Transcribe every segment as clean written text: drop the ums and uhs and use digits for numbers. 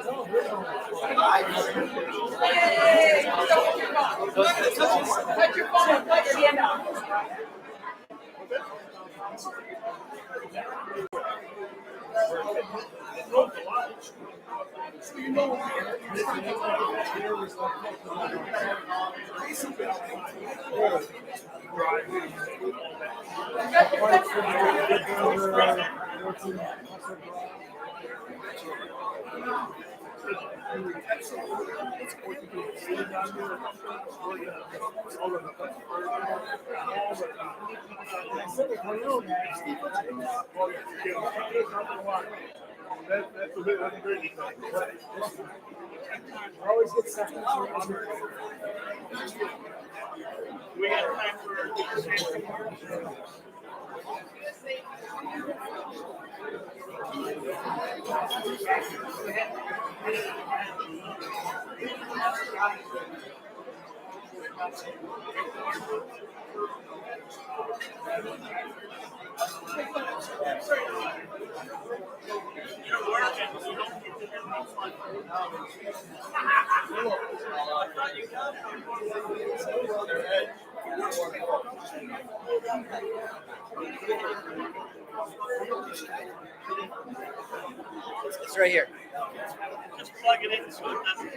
Touch your phone. Touch your phone. That's a great thing. Always get stuff. We got time for It's right here. just plug it in so it doesn't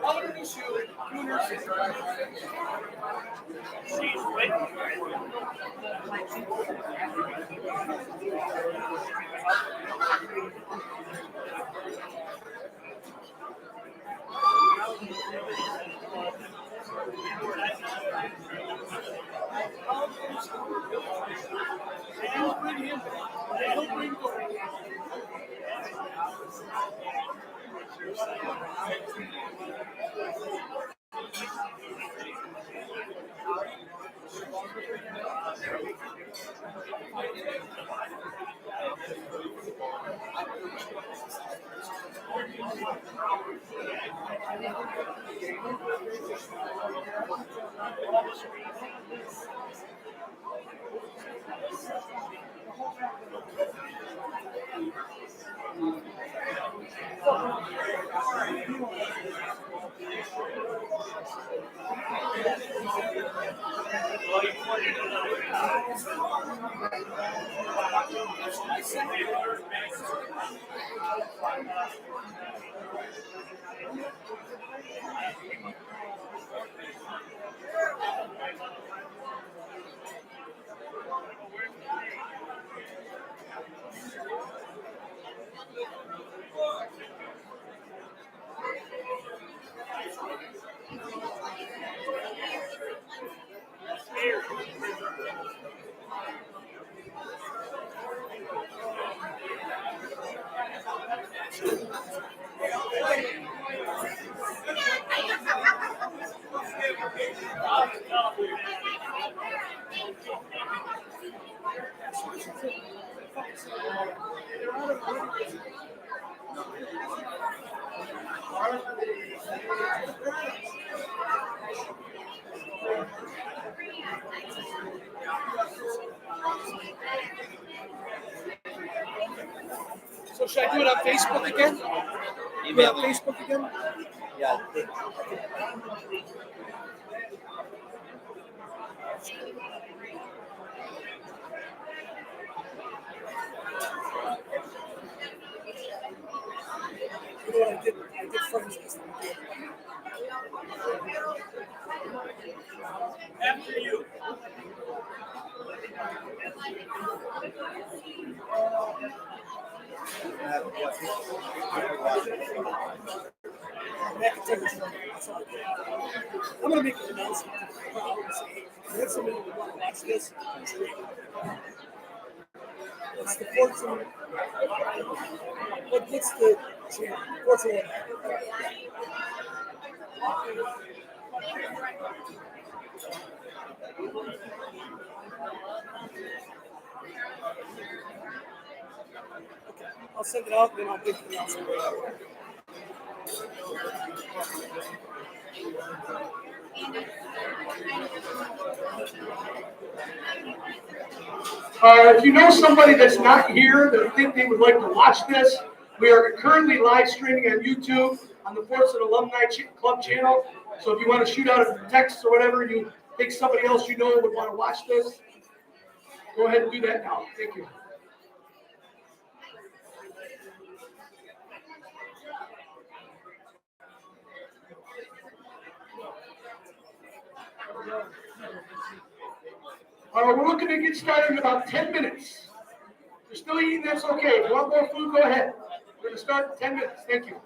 I'll introduce you. So should I do it on Facebook again? Do it on Facebook again? Yeah. You know what I did? I did friends this time. After you. I'm going to make an announcement. I have somebody who want to watch this. It's the Fordson. What's the channel? Fordson. Okay, I'll send it out and then I'll make the announcement. If you know somebody that's not here that think they would like to watch this, we are currently live streaming on YouTube on the Fordson Alumni Club channel. So if you want to shoot out a text or whatever, you think somebody else you know would want to watch this, go ahead and do that now. Thank you. All right, we're looking to get started in about 10 minutes. If you're still eating, that's okay. If you want more food, go ahead. We're going to start in 10 minutes. Thank you.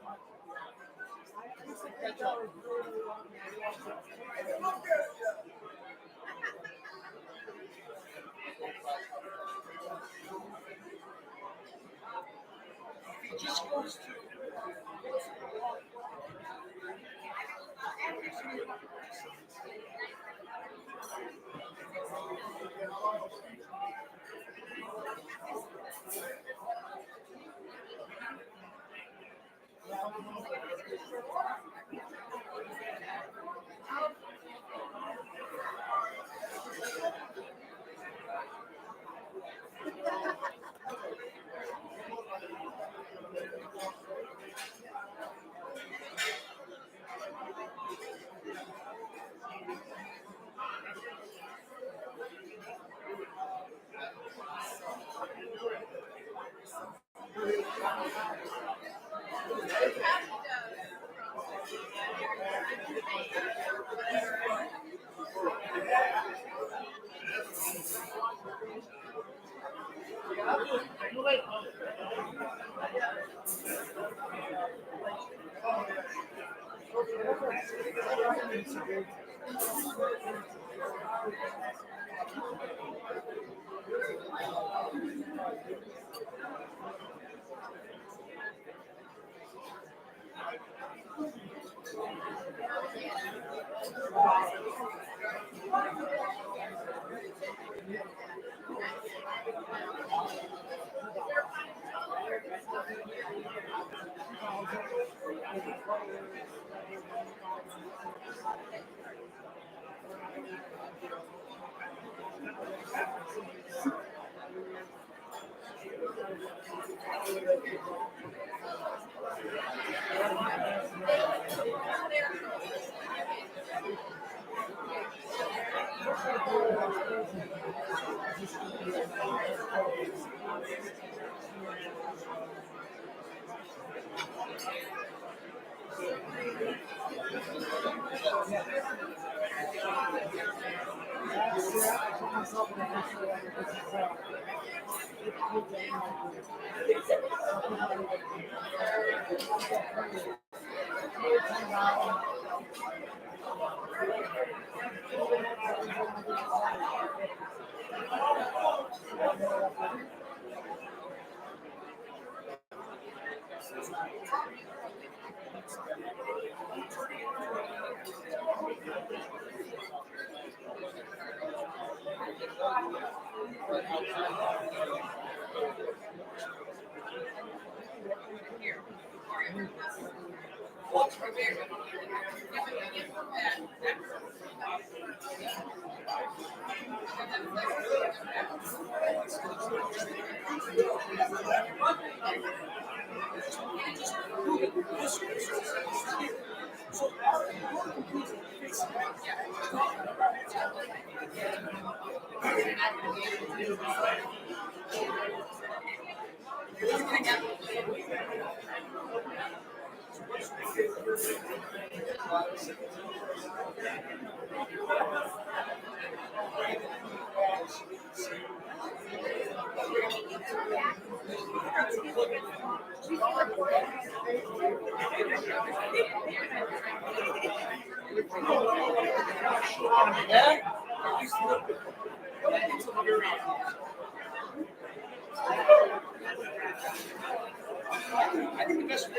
I think the best way.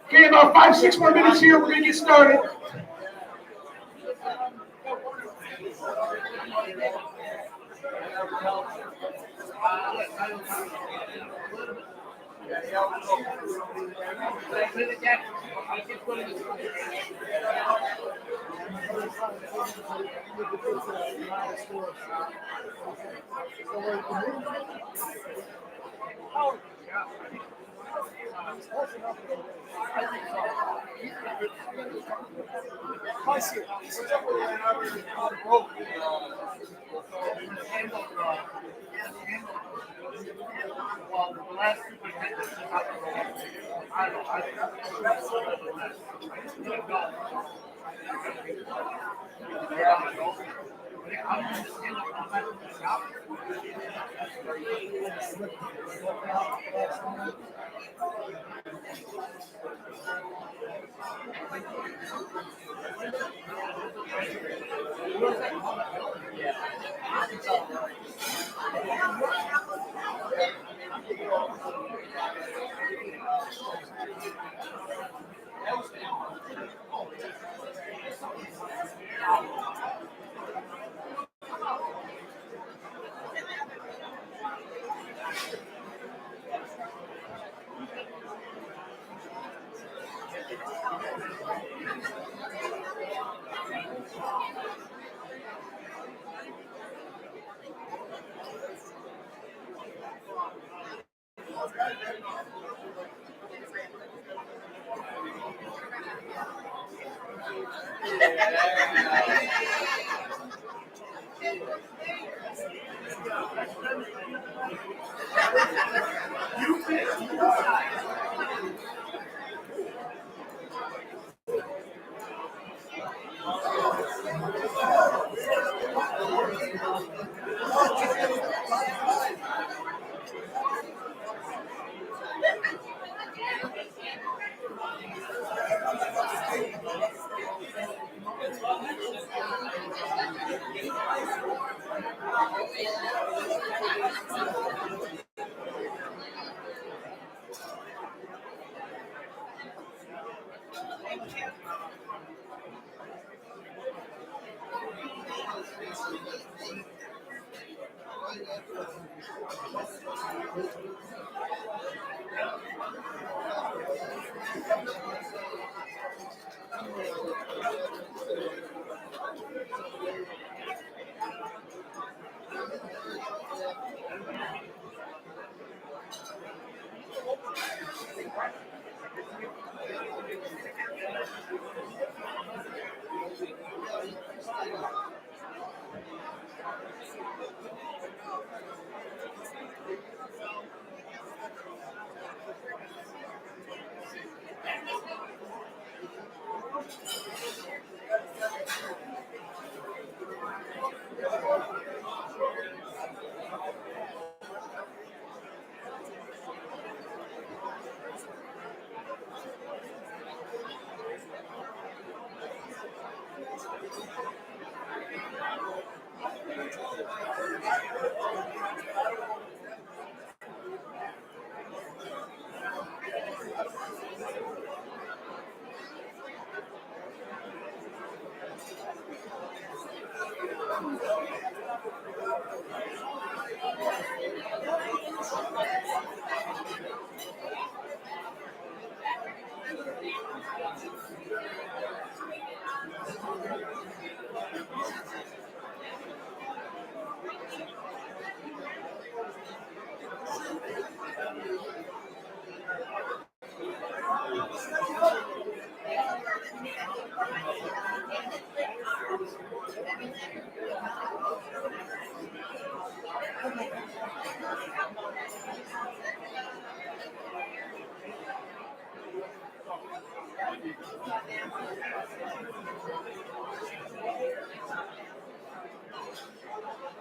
Okay, about 5-6 more minutes here. We're going to get started.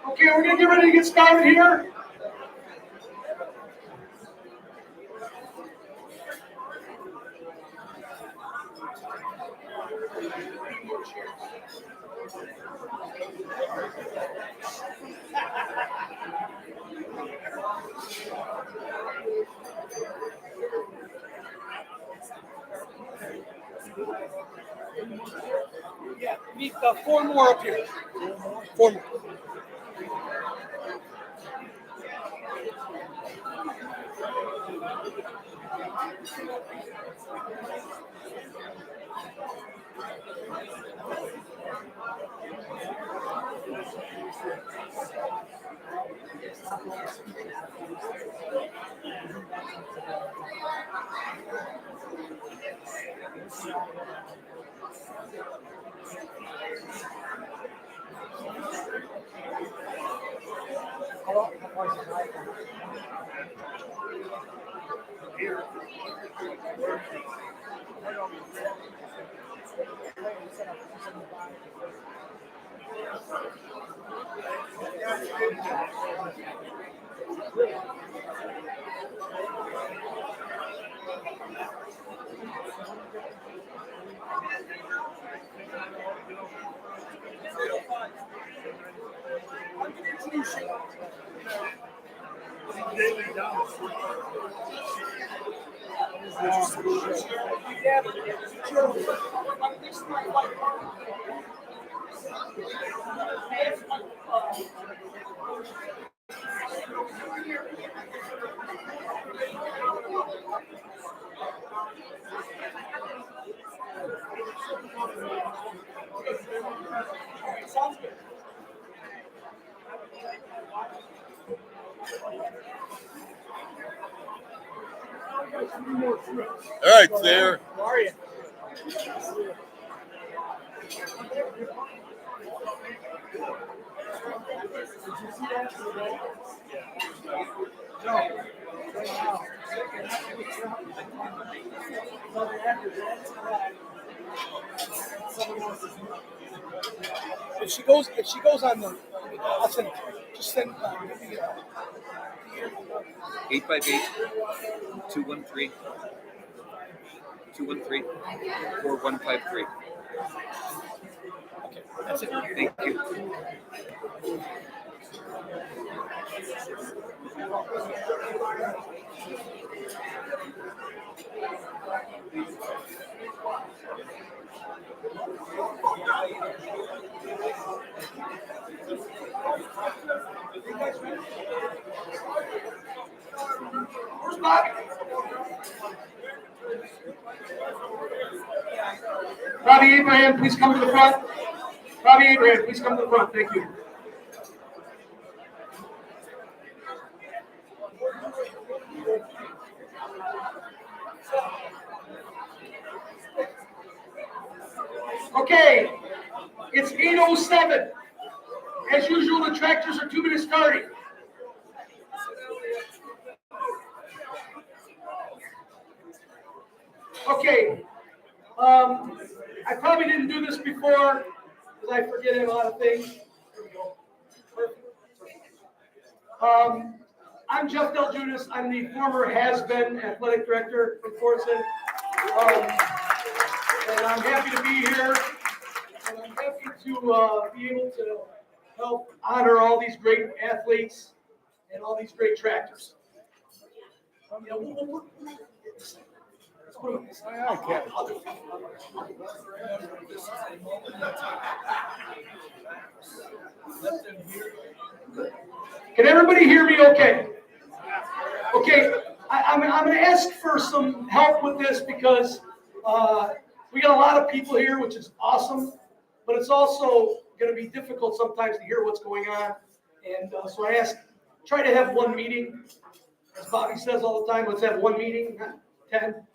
Okay, we're gonna get ready to get started here. Yeah, we need 4 more up here. 4 more. All right, there. How are you? If she goes on the, I'll send it. Just send. 858-213-4153. Okay, that's it. Thank you. Where's Bobby? Robbie Abraham, please come to the front. Robbie Abraham, please come to the front. Thank you. Okay, it's 8:07. As usual, the tractors are 2 minutes starting. Okay, I probably didn't do this before because I forget a lot of things. Here we go. I'm Jeff Del Judas. I'm the former has-been athletic director for Fordson. And I'm happy to be here. And I'm happy to be able to help honor all these great athletes and all these great tractors. Can everybody hear me okay? Okay, I'm going to ask for some help with this because we got a lot of people here, which is awesome, but it's also going to be difficult sometimes to hear what's going on. And so I try to have one meeting. As Bobby says all the time, let's have one meeting, not 10.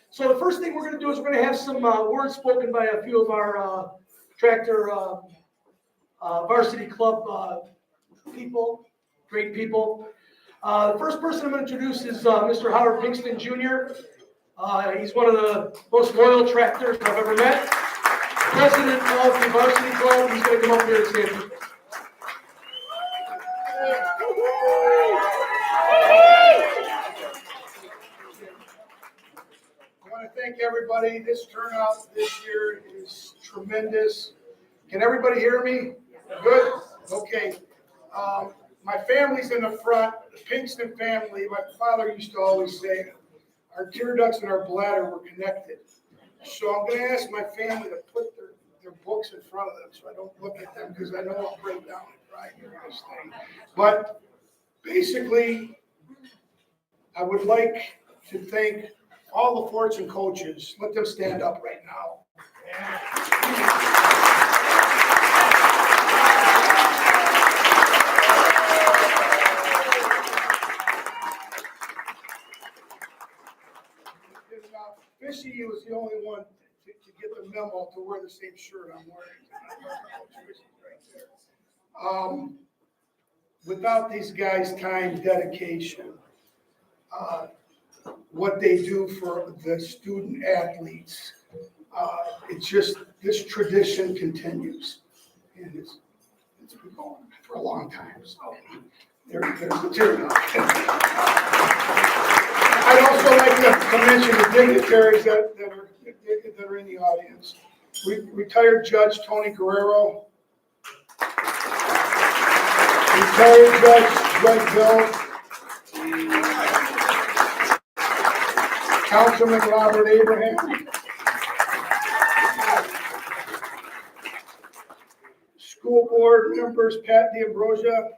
So the first thing we're going to do is we're going to have some words spoken by a few of our tractor varsity club people, great people. The first person I'm going to introduce is Mr. Howard Pinkston Jr. He's one of the most loyal tractors I've ever met. President of the varsity club. He's going to come up here and stand. I want to thank everybody. This turnout this year is tremendous. Can everybody hear me? Good? Okay. My family's in the front, the Pinkston family. My father used to always say, our tear ducts and our bladder were connected. So I'm going to ask my family to put their books in front of them so I don't look at them because I know I'll break down and cry during this thing. But basically, I would like to thank all the Fordson coaches. Let them stand up right now. memo to wear the same shirt I'm wearing. Without these guys' time, dedication, what they do for the student athletes, it's just, this tradition continues. And it's been going for a long time, so there's material. I'd also like to mention the dignitaries that are in the audience. Retired Judge Tony Guerrero, retired Judge Greg Bill, Councilman Robert Abraham, school board members Pat D'Ambrosia,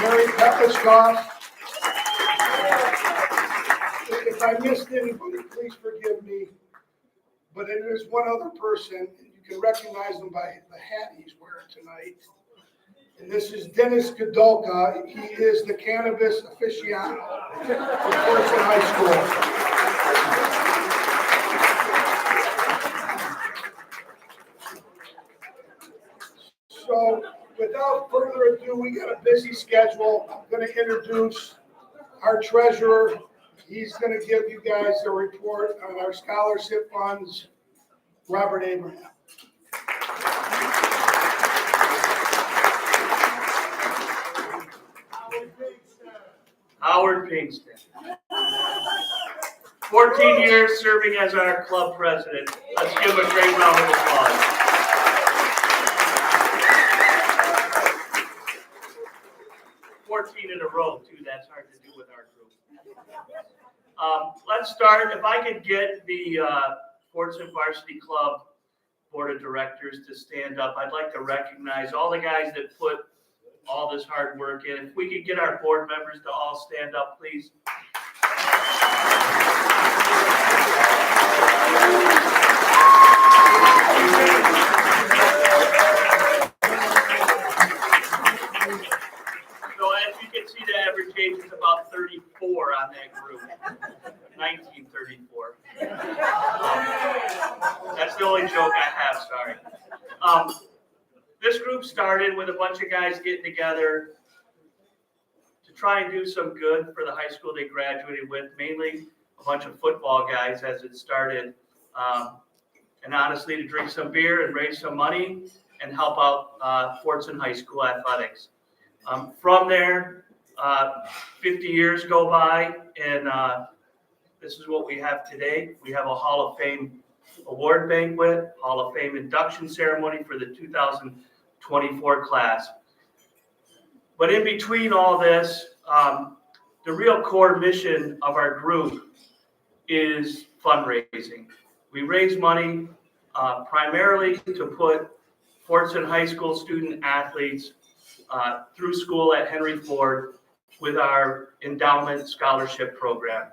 Mary Pepperscoff. If I missed anybody, please forgive me. But there's one other person, and you can recognize him by the hat he's wearing tonight. And this is Dennis Godolka. He is the cannabis aficionado for Fordson High School. So without further ado, we got a busy schedule. I'm going to introduce our treasurer. He's going to give you guys a report on our scholarship funds, Robert Abraham. Howard Pinkston. 14 years serving as our club president. Let's give him a great round of applause. In a row, too. That's hard to do with our group. Let's start. If I could get the Fordson Varsity Club Board of Directors to stand up, I'd like to recognize all the guys that put all this hard work in. If we could get our board members to all stand up, please. See, the average age is about 34 on that group. 1934. That's the only joke I have, sorry. This group started with a bunch of guys getting together to try and do some good for the high school they graduated with, mainly a bunch of football guys as it started. And honestly, to drink some beer and raise some money and help out Fordson High School athletics. From there, 50 years go by, and this is what we have today. We have a Hall of Fame award banquet, Hall of Fame induction ceremony for the 2024 class. But in between all this, the real core mission of our group is fundraising. We raise money primarily to put Fordson High School student athletes through school at Henry Ford with our endowment scholarship program.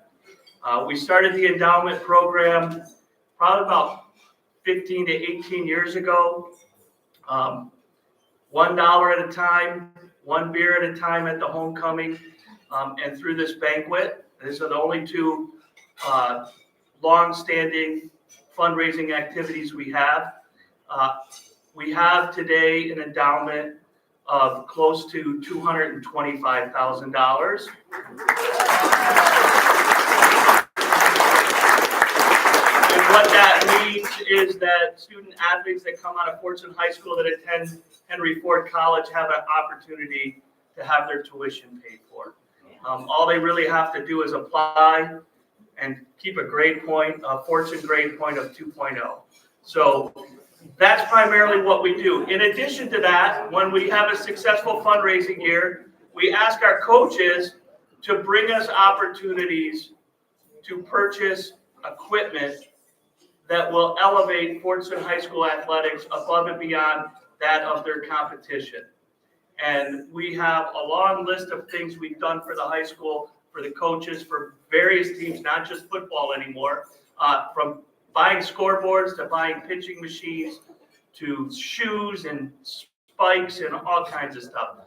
We started the endowment program probably about 15 to 18 years ago. $1 at a time, one beer at a time at the homecoming, and through this banquet. These are the only two long-standing fundraising activities we have. We have today an endowment of close to $225,000. And what that means is that student athletes that come out of Fordson High School that attend Henry Ford College have an opportunity to have their tuition paid for. All they really have to do is apply and keep a grade point, a Fordson grade point of 2.0. So that's primarily what we do. In addition to that, when we have a successful fundraising year, we ask our coaches to bring us opportunities to purchase equipment that will elevate Fordson High School athletics above and beyond that of their competition. And we have a long list of things we've done for the high school, for the coaches, for various teams, not just football anymore, from buying scoreboards to buying pitching machines to shoes and spikes and all kinds of stuff.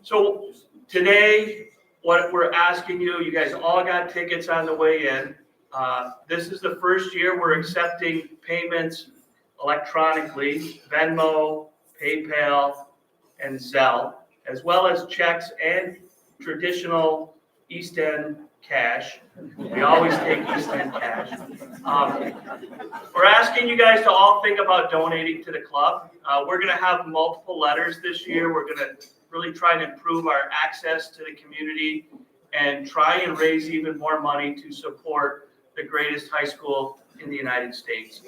So today, what we're asking you, you guys all got tickets on the way in. This is the first year we're accepting payments electronically, Venmo, PayPal, and Zelle, as well as checks and traditional East End cash. We always take East End cash. We're asking you guys to all think about donating to the club. We're going to have multiple letters this year. We're going to really try and improve our access to the community and try and raise even more money to support the greatest high school in the United States.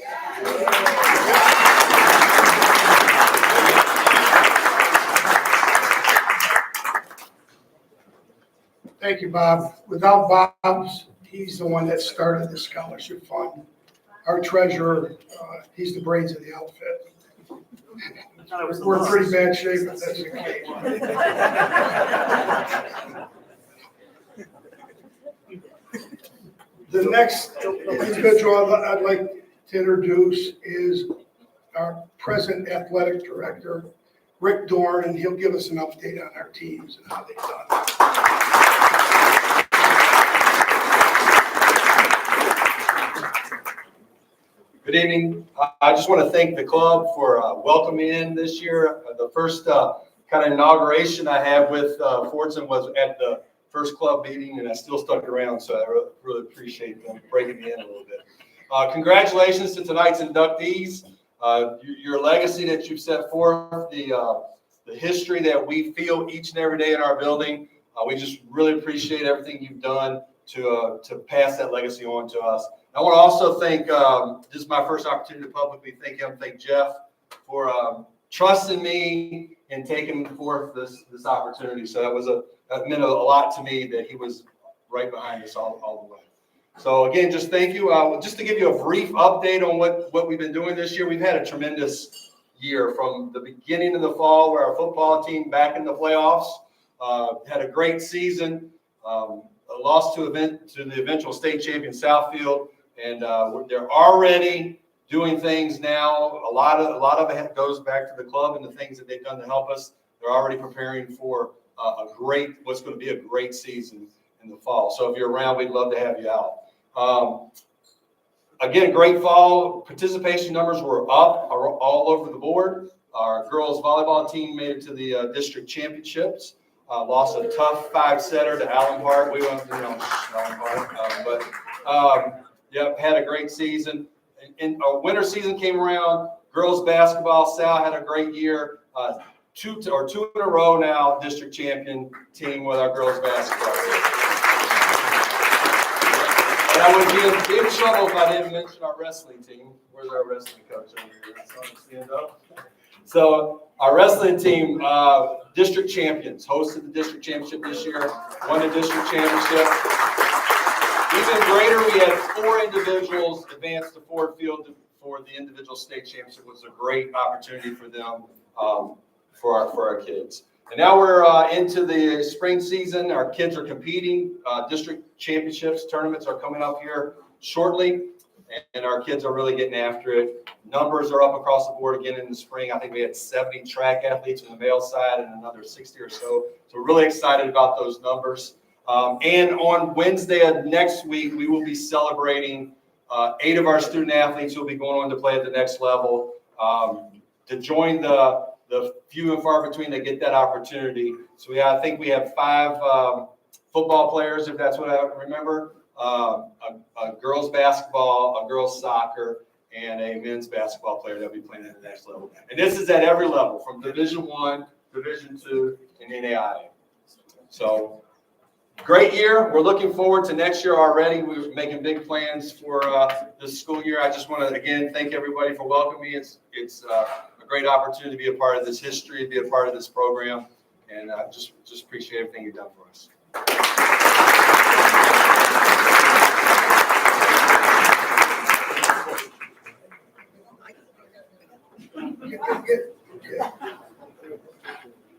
Thank you, Bob. Without Bob, he's the one that started the scholarship fund. Our treasurer, he's the brains of the outfit. We're in pretty bad shape, but that's okay. The next individual I'd like to introduce is our present athletic director, Rick Dorn, and he'll give us an update on our teams and how they've done. Good evening. I just want to thank the club for welcoming me in this year. The first kind of inauguration I had with Fordson was at the first club meeting, and I still stuck around, so I really appreciate them breaking me in a little bit. Congratulations to tonight's inductees. Your legacy that you've set forth, the history that we feel each and every day in our building. We just really appreciate everything you've done to pass that legacy on to us. I want to also thank, this is my first opportunity to publicly thank Jeff for trusting me and taking forth this opportunity. So that meant a lot to me that he was right behind us all the way. So again, just thank you. Just to give you a brief update on what we've been doing this year, we've had a tremendous year from the beginning of the fall where our football team back in the playoffs, had a great season, lost to the eventual state champion Southfield. And they're already doing things now. A lot of it goes back to the club and the things that they've done to help us. They're already preparing for what's going to be a great season in the fall. So if you're around, we'd love to have you out. Again, great fall. Participation numbers were up all over the board. Our girls volleyball team made it to the district championships. Lost a tough 5-setter to Allen Park. We went, Allen Park, Yep, had a great season. And our winter season came around. Girls basketball, Sal had a great year. Two in a row now, district champion team with our girls basketball team. And I would be in big trouble if I didn't mention our wrestling team. Where's our wrestling coach over here? Stand up. So our wrestling team, district champions, hosted the district championship this year, won the district championship. Even greater, we had 4 individuals advance to Ford Field for the individual state championship. It was a great opportunity for them, for our kids. And now we're into the spring season. Our kids are competing. District championships, tournaments are coming up here shortly, and our kids are really getting after it. Numbers are up across the board again in the spring. I think we had 70 track athletes on the male side and another 60 or so. So we're really excited about those numbers. And on Wednesday of next week, we will be celebrating 8 of our student athletes who will be going on to play at the next level. To join the few and far between that get that opportunity. So I think we have 5 football players, if that's what I remember, a girls basketball, a girls soccer, and a men's basketball player that will be playing at the next level. And this is at every level, from Division I, Division II, and NAIA. So great year. We're looking forward to next year already. We're making big plans for this school year. I just want to, again, thank everybody for welcoming me. It's a great opportunity to be a part of this history, be a part of this program, and just appreciate everything you've done for us.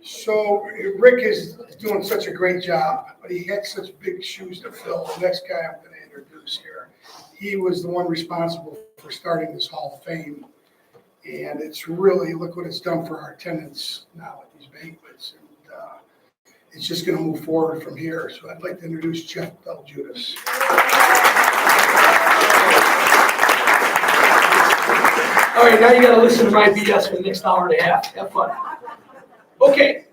So Rick is doing such a great job, but he had such big shoes to fill. The next guy I'm going to introduce here, he was the one responsible for starting this Hall of Fame. And it's really, look what it's done for our attendance now at these banquets. And it's just going to move forward from here. So I'd like to introduce Jeff Beljudas. All right, now you gotta listen to my BS for the next hour and a half. Have fun. Okay,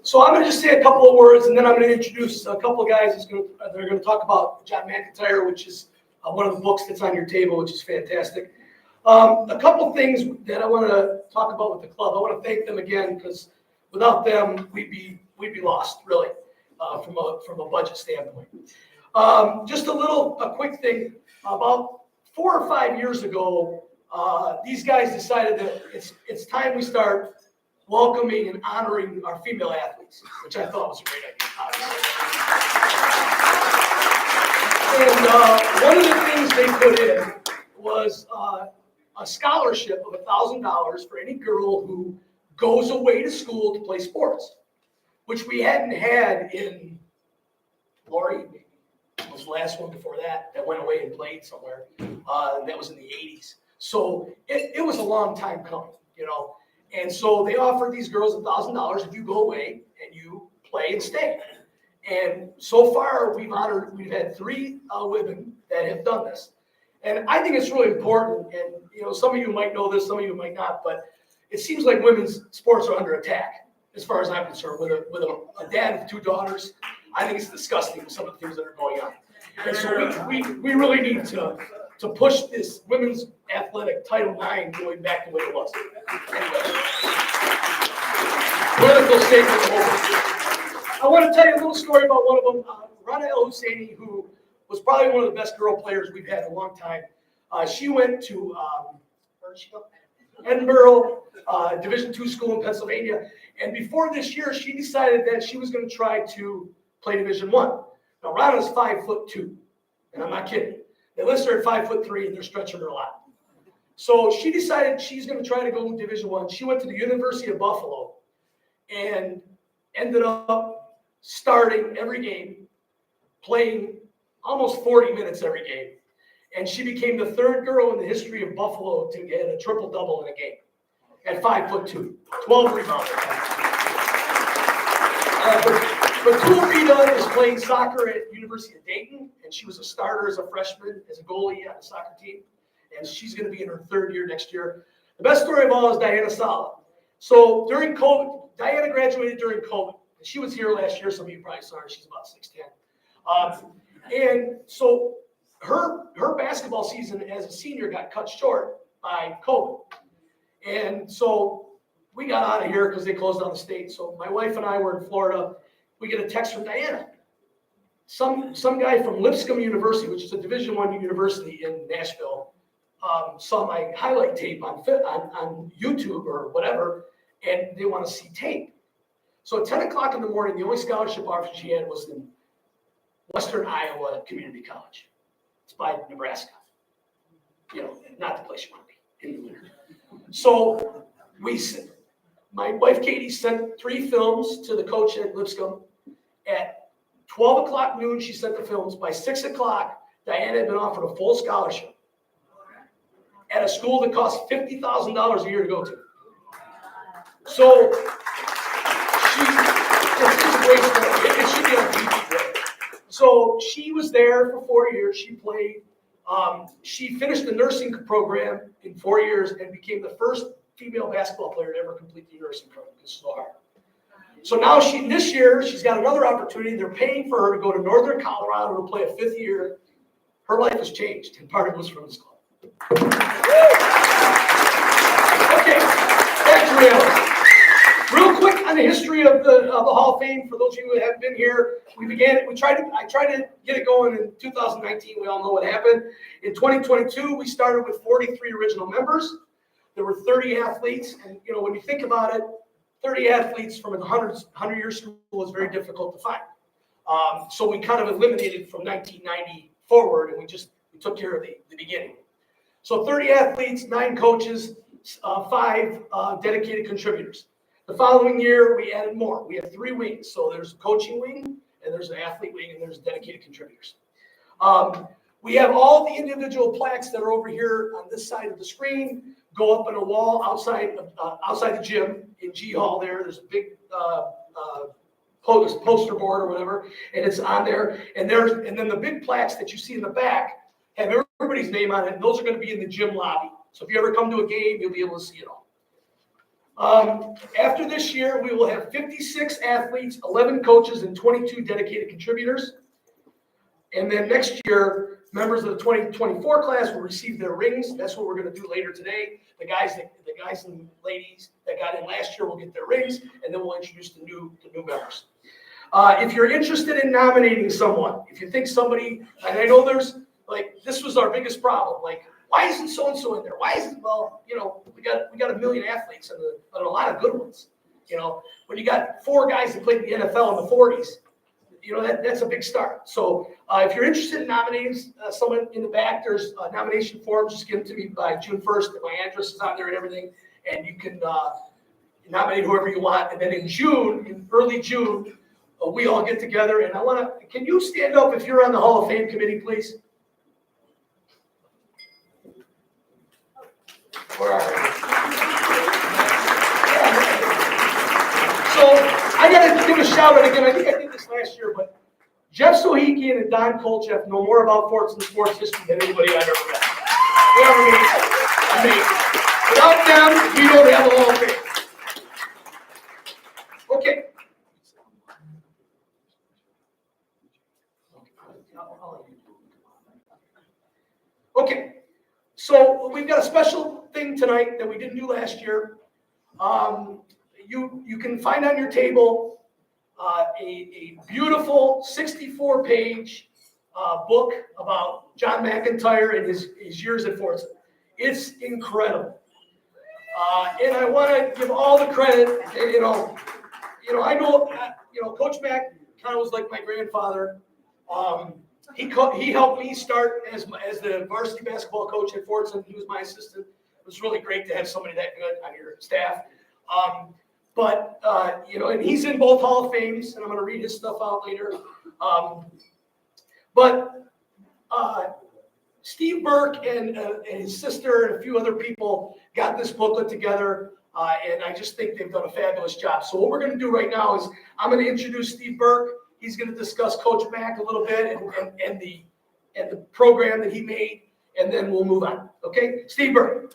so I'm gonna just say a couple of words, and then I'm gonna introduce a couple of guys they're gonna talk about Coach McIntyre, which is one of the books that's on your table, which is fantastic. A couple of things that I want to talk about with the club. I want to thank them again because without them, we'd be lost, really, from a budget standpoint. Just a quick thing. About 4 or 5 years ago, these guys decided that it's time we start welcoming and honoring our female athletes, which I thought was a great idea. And one of the things they put in was a scholarship of $1,000 for any girl who goes away to school to play sports, which we hadn't had in Lori. Was the last one before that went away and played somewhere. That was in the 80s. So it was a long time coming, you know. And so they offered these girls $1,000 if you go away and you play and stay. And so far we've had 3 women that have done this. And I think it's really important. And you know, some of you might know this, some of you might not, but it seems like women's sports are under attack, as far as I'm concerned. With a dad with 2 daughters, I think it's disgusting some of the things that are going on. And so we really need to push this women's athletic Title IX going back the way it was. Anyway. Political statement over. I want to tell you a little story about one of them, Rana El Husseini, who was probably one of the best girl players we've had in a long time. She went to where did she go? Edinburgh, Division II school in Pennsylvania. And before this year, she decided that she was going to try to play Division I. Now, Rana's 5'2", and I'm not kidding. They list her at 5'3", and they're stretching her a lot. So she decided she's going to try to go to Division I. She went to the University of Buffalo and ended up starting every game, playing almost 40 minutes every game. And she became the 3rd girl in the history of Buffalo to get a triple-double in a game at 5'2", 12 rebounds. But Tuapita is playing soccer at University of Dayton, and she was a starter as a freshman, as a goalie on the soccer team. And she's going to be in her 3rd year next year. The best story of all is Diana Sala. So during COVID, Diana graduated during COVID. She was here last year. Some of you probably saw her. She's about 6'10". And so her basketball season as a senior got cut short by COVID. And so we got out of here because they closed down the state. So my wife and I were in Florida. We get a text from Diana. Some guy from Lipscomb University, which is a Division I university in Nashville, saw my highlight tape on YouTube or whatever, and they want to see tape. So at 10 o'clock in the morning, the only scholarship offer she had was in Western Iowa Community College. It's by Nebraska. You know, not the place you want to be in the winter. So my wife Katie sent 3 films to the coach at Lipscomb. At 12 o'clock noon, she sent the films. By 6 o'clock, Diana had been offered a full scholarship at a school that costs $50,000 a year to go to. So it's a great story. It should be on TV. So she was there for 4 years. She played. She finished the nursing program in 4 years and became the first female basketball player to ever complete the nursing program. It's so hard. So now this year, she's got another opportunity. They're paying for her to go to Northern Colorado to play a 5th year. Her life has changed, and part of it was from this club. Okay, back to reality. Real quick on the history of the Hall of Fame. For those of you who haven't been here, I tried to get it going in 2019. We all know what happened. In 2022, we started with 43 original members. There were 30 athletes, and you know, when you think about it, 30 athletes from a 100-year school is very difficult to find. So we kind of eliminated from 1990 forward, and we took care of the beginning. So 30 athletes, 9 coaches, 5 dedicated contributors. The following year, we added more. We have 3 wings. So there's a coaching wing, and there's an athlete wing, and there's dedicated contributors. We have all the individual plaques that are over here on this side of the screen, go up on a wall outside the gym in G Hall there. There's a big poster board or whatever, and it's on there. And then the big plaques that you see in the back, have everybody's name on it. And those are going to be in the gym lobby. So if you ever come to a game, you'll be able to see it all. After this year, we will have 56 athletes, 11 coaches, and 22 dedicated contributors. And then next year, members of the 2024 class will receive their rings. That's what we're going to do later today. The guys and ladies that got in last year will get their rings, and then we'll introduce the new members. If you're interested in nominating someone, if you think somebody, and I know there's this was our biggest problem. Why isn't so and so in there? Why isn't we got a million athletes and a lot of good ones. When you got 4 guys that played in the NFL in the 40s. That's a big start. So if you're interested in nominating someone in the back, there's nomination forms. Just give them to me by June 1st. My address is on there and everything. And you can nominate whoever you want. And then in early June, we all get together. And can you stand up if you're on the Hall of Fame committee, please? Where are you? So I got to give a shout out again. I think I did this last year, but Jeff Sohikian and Don Kolcheff know more about Fordson sports history than anybody I've ever met. They are amazing. Without them, we don't have a Hall of Fame. Okay. Okay. So we've got a special thing tonight that we didn't do last year. You can find on your table a beautiful 64-page book about John McIntyre and his years at Fordson. It's incredible, and I want to give all the credit. I know Coach Mac kind of was like my grandfather. He helped me start as the varsity basketball coach at Fordson. He was my assistant. It was really great to have somebody that good on your staff. And he's in both Hall of Fames, and I'm going to read his stuff out later. Steve Burke and his sister and a few other people got this booklet together, and I just think they've done a fabulous job. So what we're going to do right now is I'm going to introduce Steve Burke. He's going to discuss Coach Mac a little bit and the program that he made, and then we'll move on. Okay, Steve Burke.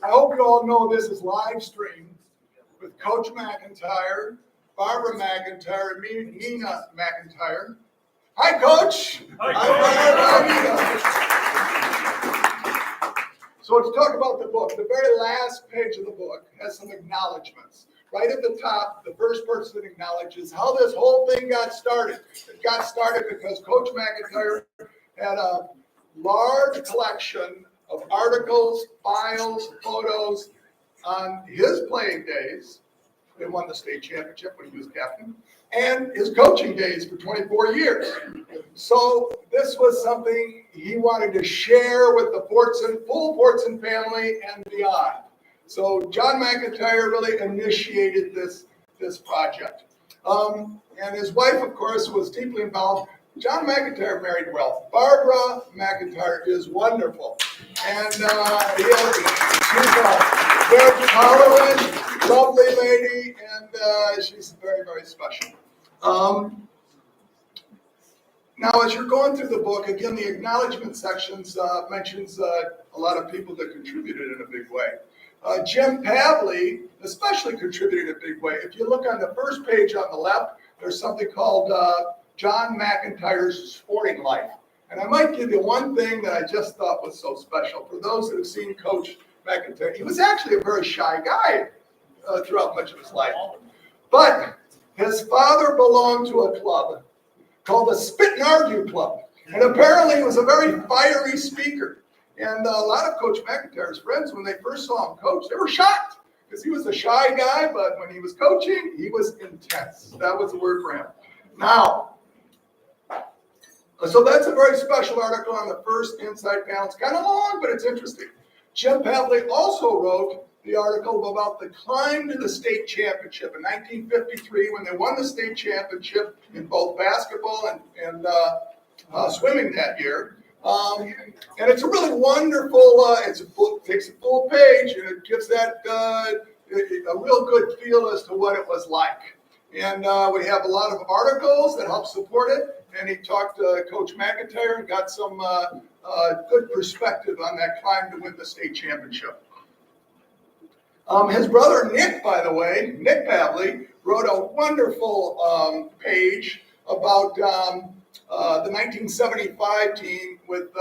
I hope you all know this is live streamed with Coach McIntyre, Barbara McIntyre, and Nina McIntyre. Hi, Coach. Hi, Barbara. So let's talk about the book. The very last page of the book has some acknowledgments. Right at the top, the first person acknowledges how this whole thing got started. It got started because Coach McIntyre had a large collection of articles, files, photos on his playing days. They won the state championship when he was captain, and his coaching days for 24 years. So this was something he wanted to share with the full Fordson family and beyond. So John McIntyre really initiated this project. And his wife, of course, was deeply involved. John McIntyre married well. Barbara McIntyre is wonderful. And she's a very tolerant, lovely lady, and she's very, very special. Now, as you're going through the book, again, the acknowledgement sections mentions a lot of people that contributed in a big way. Jim Pavley especially contributed in a big way. If you look on the first page on the left, there's something called John McIntyre's Sporting Life. And I might give you one thing that I just thought was so special. For those that have seen Coach McIntyre, he was actually a very shy guy throughout much of his life. But his father belonged to a club called the Spit and Argue Club. And apparently he was a very fiery speaker. And a lot of Coach McIntyre's friends, when they first saw him coach, they were shocked because he was a shy guy, but when he was coaching, he was intense. That was the word for him. Now, so that's a very special article on the first inside panel. It's kind of long, but it's interesting. Jim Pavley also wrote the article about the climb to the state championship in 1953 when they won the state championship in both basketball and swimming that year. And it's a really wonderful, it's a book, takes a full page, and it gives that a real good feel as to what it was like. And we have a lot of articles that help support it. And he talked to Coach McIntyre and got some good perspective on that climb to win the state championship. His brother Nick, by the way, Nick Pavley, wrote a wonderful page about the 1975 team with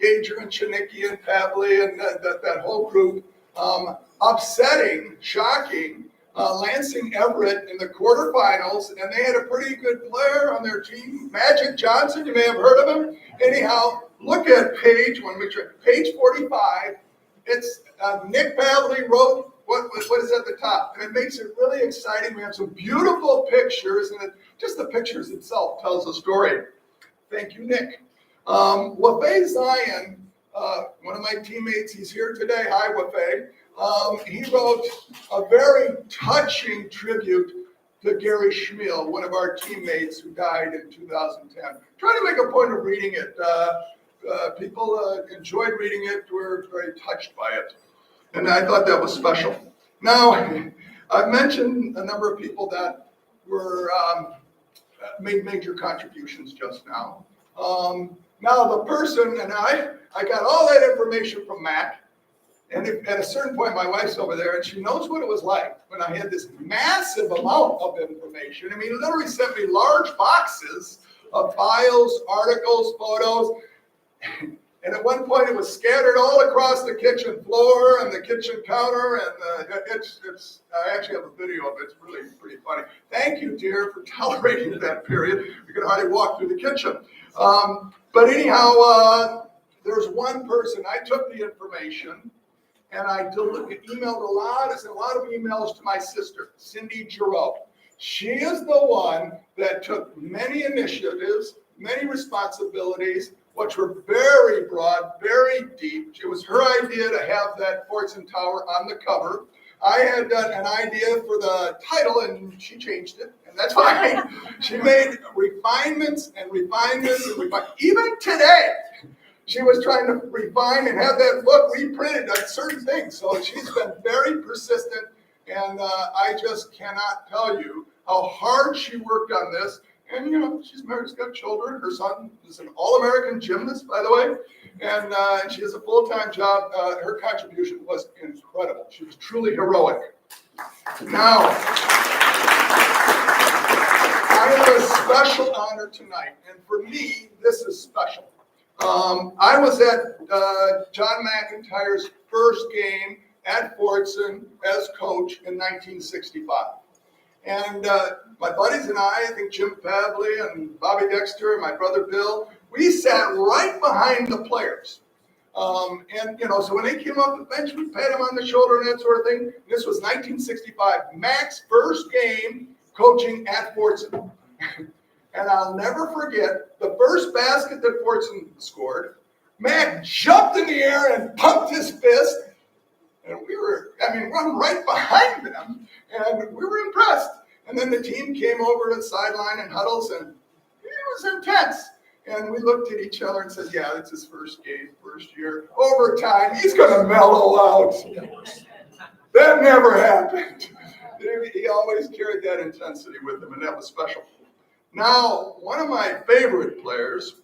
Gager and Chinicki and Pavley and that whole group upsetting, shocking, Lansing Everett in the quarterfinals, and they had a pretty good player on their team, Magic Johnson. You may have heard of him. Anyhow, look at page 45. It's Nick Pavley wrote what is at the top, and it makes it really exciting. We have some beautiful pictures, and just the pictures itself tells a story. Thank you, Nick. Wafay Zion, one of my teammates, he's here today. Hi, Wafay. He wrote a very touching tribute to Gary Schmiel, one of our teammates who died in 2010. Try to make a point of reading it. People enjoyed reading it, were very touched by it. And I thought that was special. Now, I've mentioned a number of people that were made major contributions just now. Now, the person, and I got all that information from Mac. And at a certain point, my wife's over there, and she knows what it was like when I had this massive amount of information. I mean, it literally sent me large boxes of files, articles, photos. And at one point, it was scattered all across the kitchen floor and the kitchen counter. And I actually have a video of it. It's really pretty funny. Thank you, dear, for tolerating that period. We could hardly walk through the kitchen. But anyhow, there's one person. I took the information. And I emailed a lot of emails to my sister, Cindy Giroux. She is the one that took many initiatives, many responsibilities, which were very broad, very deep. It was her idea to have that Fordson Tower on the cover. I had done an idea for the title, and she changed it, and that's fine. She made refinements and refinements and refinements. Even today, she was trying to refine and have that book reprinted on certain things. So she's been very persistent, and I just cannot tell you how hard she worked on this. And, you know, she's married, she's got children. Her son is an All-American gymnast, by the way, and she has a full-time job. Her contribution was incredible. She was truly heroic. Now, I have a special honor tonight, and for me, this is special. I was at John McIntyre's first game at Fordson as coach in 1965. And my buddies and I think Jim Pavley and Bobby Dexter and my brother Bill, we sat right behind the players. And, you know, so when they came off the bench, we pat them on the shoulder and that sort of thing. This was 1965, Mac's first game coaching at Fordson. And I'll never forget the first basket that Fordson scored. Mac jumped in the air and pumped his fist. And we were, run right behind them. And we were impressed. And then the team came over to the sideline and huddles, and it was intense. And we looked at each other and said, yeah, it's his first game, first year. Over time, he's going to mellow out. That never happened. He always carried that intensity with him, and that was special. Now, one of my favorite players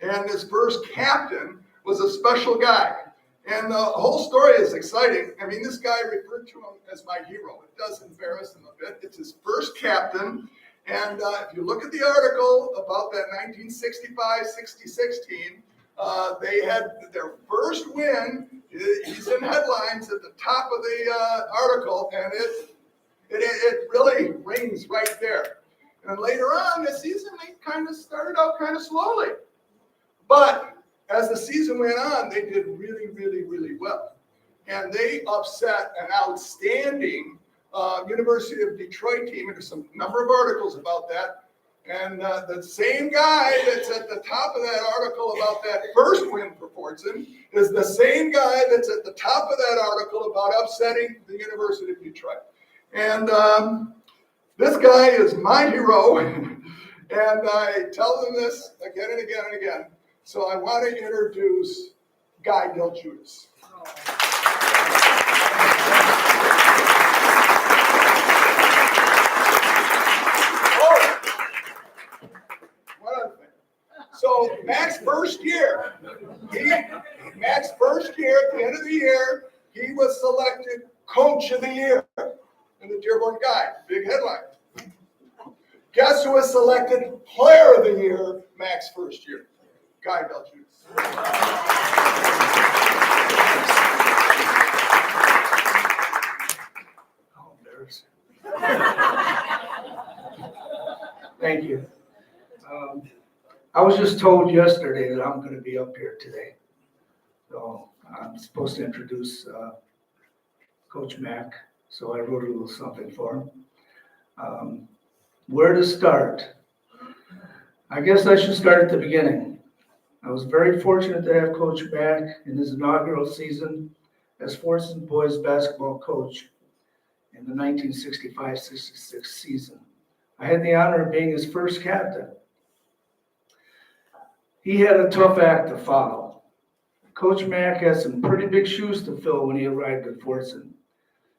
and his first captain was a special guy. And the whole story is exciting. I mean, this guy referred to him as my hero. It does embarrass him a bit. It's his first captain. And if you look at the article about that 1965-66 team, they had their first win. He's in headlines at the top of the article, and it really rings right there. And later on this season, they kind of started out kind of slowly. But as the season went on, they did really, really, really well. And they upset an outstanding University of Detroit team. And there's some number of articles about that. And the same guy that's at the top of that article about that first win for Fordson is the same guy that's at the top of that article about upsetting the University of Detroit. And this guy is my hero, and I tell them this again and again and again. So I want to introduce Guy Del Judas. So Mac's first year, Mac's first year, at the end of the year, he was selected Coach of the Year in the Dearborn Guide. Big headline. Guess who was selected Player of the Year Mac's first year? Guy Belgian. Oh, embarrassing. Thank you. I was just told yesterday that I'm going to be up here today. So I'm supposed to introduce Coach Mac. So I wrote a little something for him. Where to start? I guess I should start at the beginning. I was very fortunate to have Coach Mac in his inaugural season as Fordson boys basketball coach in the 1965-66 season. I had the honor of being his first captain. He had a tough act to follow. Coach Mac had some pretty big shoes to fill when he arrived at Fordson.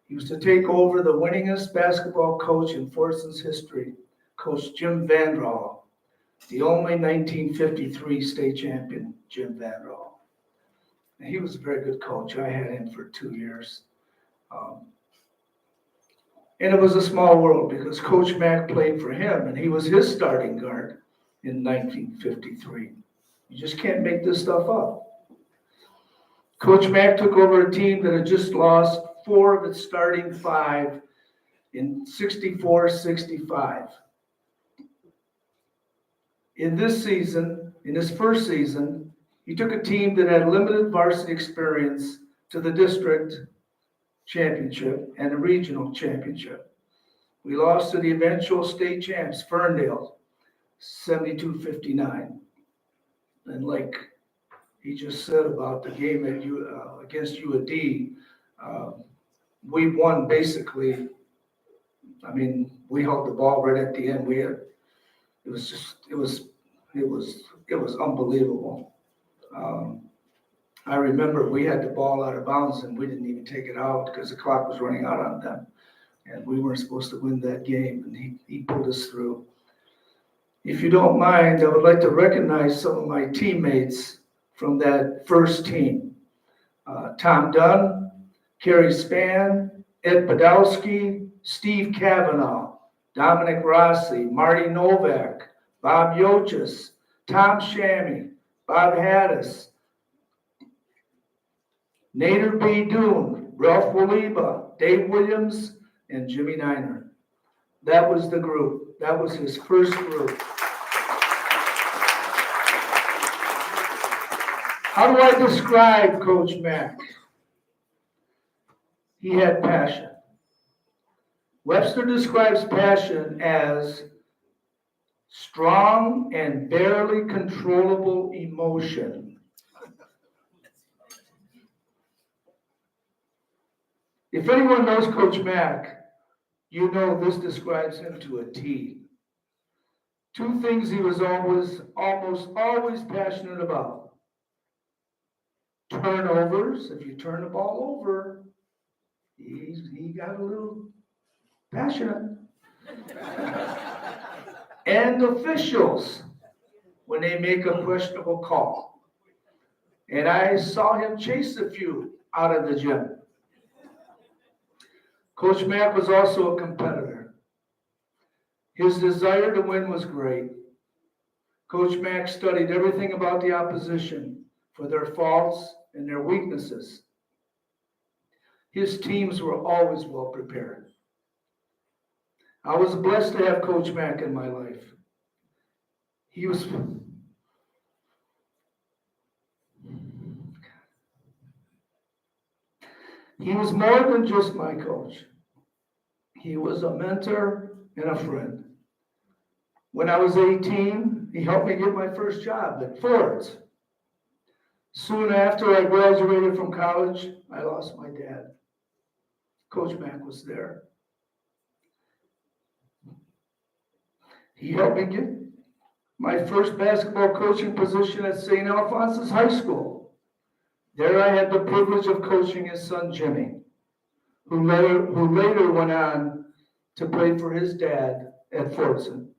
He was to take over the winningest basketball coach in Fordson's history, Coach Jim Vanderhall, the only 1953 state champion, Jim Vanderhall. And he was a very good coach. I had him for 2 years. And it was a small world because Coach Mac played for him, and he was his starting guard in 1953. You just can't make this stuff up. Coach Mac took over a team that had just lost 4 of its starting 5 in 64-65. In this season, in his first season, he took a team that had limited varsity experience to the district championship and a regional championship. We lost to the eventual state champs, Ferndale, 72-59. And like he just said about the game at against UAD, we won basically. I mean, we held the ball right at the end. It was unbelievable. I remember we had the ball out of bounds and we didn't even take it out because the clock was running out on them. And we weren't supposed to win that game, and he pulled us through. If you don't mind, I would like to recognize some of my teammates from that first team. Tom Dunn, Kerry Spann, Ed Podolsky, Steve Kavanaugh, Dominic Rossi, Marty Novak, Bob Yochis, Tom Shammy, Bob Haddis, Nader B. Doon, Ralph Waliba, Dave Williams, and Jimmy Niner. That was the group. That was his first group. How do I describe Coach Mac? He had passion. Webster describes passion as strong and barely controllable emotion. If anyone knows Coach Mac, you know this describes him to a T. 2 things he was almost always passionate about. Turnovers. If you turn the ball over, he got a little passionate. And officials, when they make a questionable call. And I saw him chase a few out of the gym. Coach Mac was also a competitor. His desire to win was great. Coach Mac studied everything about the opposition for their faults and their weaknesses. His teams were always well prepared. I was blessed to have Coach Mac in my life. He was more than just my coach. He was a mentor and a friend. When I was 18, he helped me get my first job at Ford's. Soon after I graduated from college, I lost my dad. Coach Mac was there. He helped me get my first basketball coaching position at St. Alphonsus High School. There I had the privilege of coaching his son, Jimmy, who later went on to play for his dad at Fordson.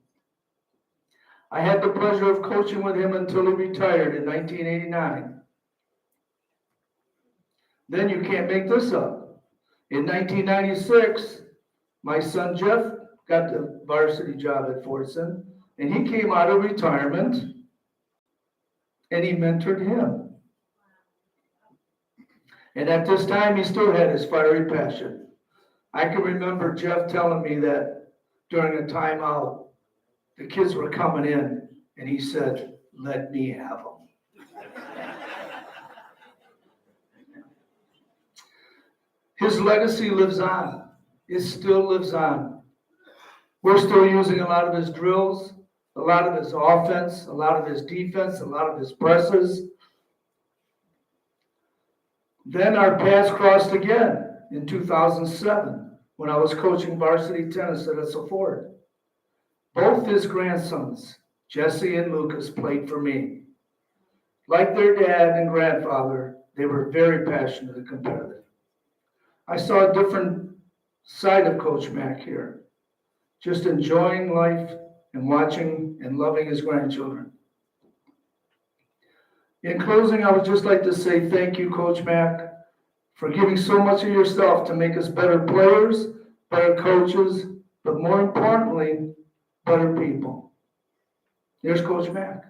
I had the pleasure of coaching with him until he retired in 1989. Then you can't make this up. In 1996, my son Jeff got the varsity job at Fordson, and he came out of retirement, and he mentored him. And at this time, he still had his fiery passion. I can remember Jeff telling me that during a timeout, the kids were coming in, and he said, "Let me have them." His legacy lives on. It still lives on. We're still using a lot of his drills, a lot of his offense, a lot of his defense, a lot of his presses. Then our paths crossed again in 2007 when I was coaching varsity tennis at SO Ford. Both his grandsons, Jesse and Lucas, played for me. Like their dad and grandfather, they were very passionate and competitive. I saw a different side of Coach Mac here, just enjoying life and watching and loving his grandchildren. In closing, I would just like to say thank you, Coach Mac, for giving so much of yourself to make us better players, better coaches, but more importantly, better people. Here's Coach Mac.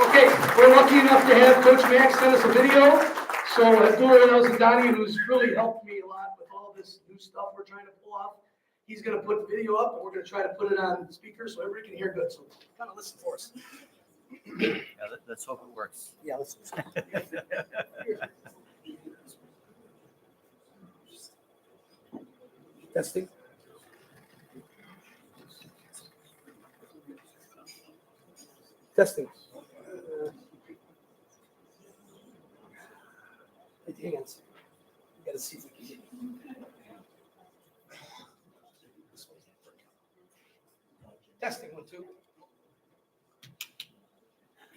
Okay, we're lucky enough to have Coach Max send us a video. So Abdul Elzadani, who's really helped me a lot with all this new stuff we're trying to pull off, he's going to put the video up, and we're going to try to put it on speaker so everybody can hear good. So kind of listen for us. Yeah, let's hope it works. Yeah, let's listen. Testing. Testing. Hang on. We gotta see if we can get it. Testing 1, 2.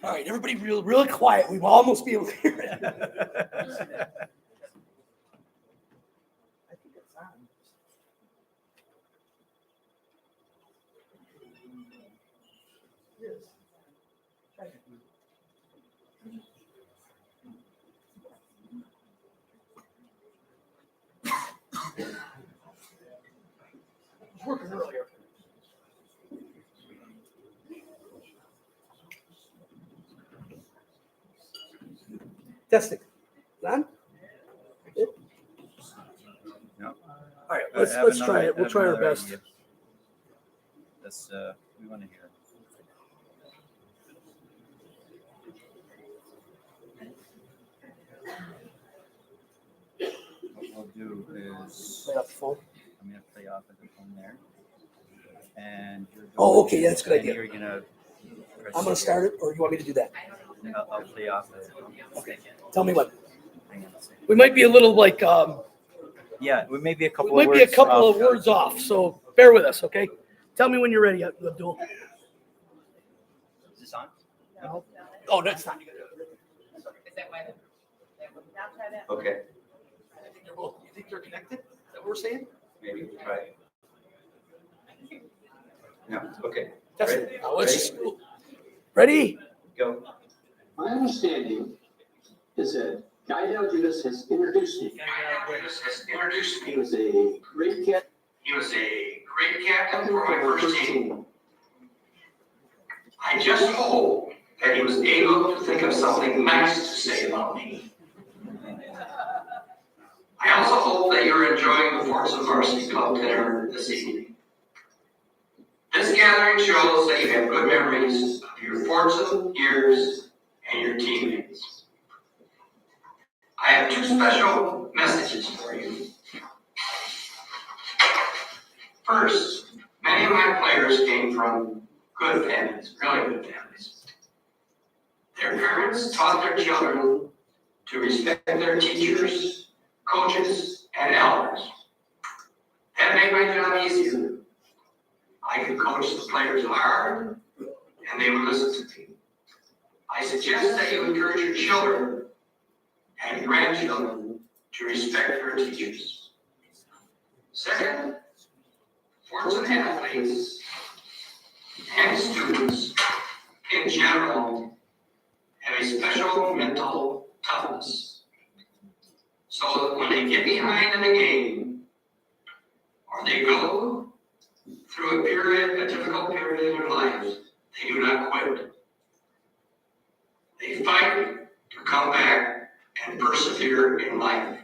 All right, everybody really quiet. We will almost be able to hear it. I think it's on. Yes. Try it. It was working earlier. Testing. On? No. All right, let's try it. We'll try our best. That's we want to hear. What we'll do is Play off the phone. I'm gonna play off of the phone there, and you're Oh, okay, yeah, that's a good and idea. You're gonna. Press I'm gonna start it, or you want me to do that? I'll play off of the phone. Okay. Tell me what. Hang on a second. We might be a little like Yeah, we may be a couple. we might of be a words couple off. of words off, so bear with us, okay? Tell me when you're ready, Abdul. Is this on? No. Oh, that's not. Okay, You think they're connected? Is that what we're saying? maybe we'll try it. No, okay. That's Ready? it. Now let's just ready? Go. My understanding is that Guy Dalginas has introduced me. He was a great captain. Captain for my first team. I just hope that he was able to think of something nice to say about me. I also hope that you're enjoying the Fordson Varsity Club dinner this evening. This gathering shows that you have good memories of your Fordson years and your teammates. I have two special messages for you. First, many of my players came from good families, really good families. Their parents taught their children to respect their teachers, coaches, and elders. That made my job easier. I could coach the players hard, and they would listen to me. I suggest that you encourage your children and grandchildren to respect their teachers. Second, Fordson athletes and students in general have a special mental toughness. So that when they get behind in a game, or they go through a difficult period in their lives, they do not quit. They fight to come back and persevere in life.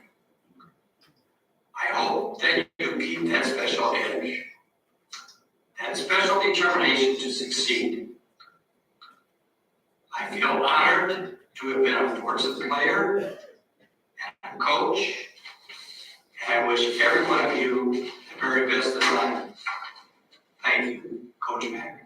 I hope that you keep that special edge, that special determination to succeed. I feel honored to have been a Fordson player and a coach, and I wish every one of you the very best in life. Thank you, Coach Mac.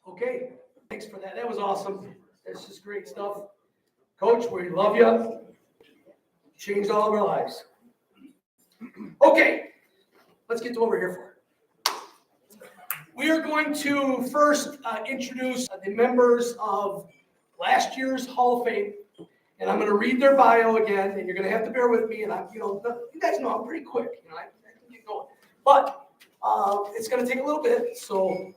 Okay, thanks for that. That was awesome. That's just great stuff. Coach, we love you. Changed all of our lives. Okay, let's get to what we're here for. We are going to first introduce the members of last year's Hall of Fame. And I'm going to read their bio again, and you're going to have to bear with me. And you guys know I'm pretty quick. I can get going. But it's going to take a little bit. So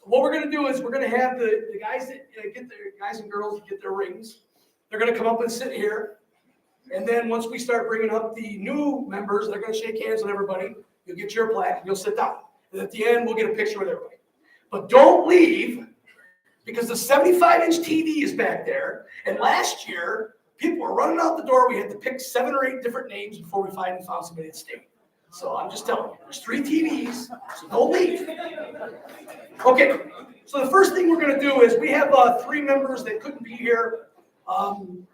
what we're going to do is we're going to have the guys that get their guys and girls get their rings. They're going to come up and sit here. And then once we start bringing up the new members, they're going to shake hands with everybody. You'll get your plaque and you'll sit down. And at the end, we'll get a picture with everybody. But don't leave because the 75-inch TV is back there. And last year, people were running out the door. We had to pick 7 or 8 different names before we finally found somebody that stayed. So I'm just telling you, there's 3 TVs, so don't leave. Okay, so the first thing we're going to do is we have 3 members that couldn't be here. 2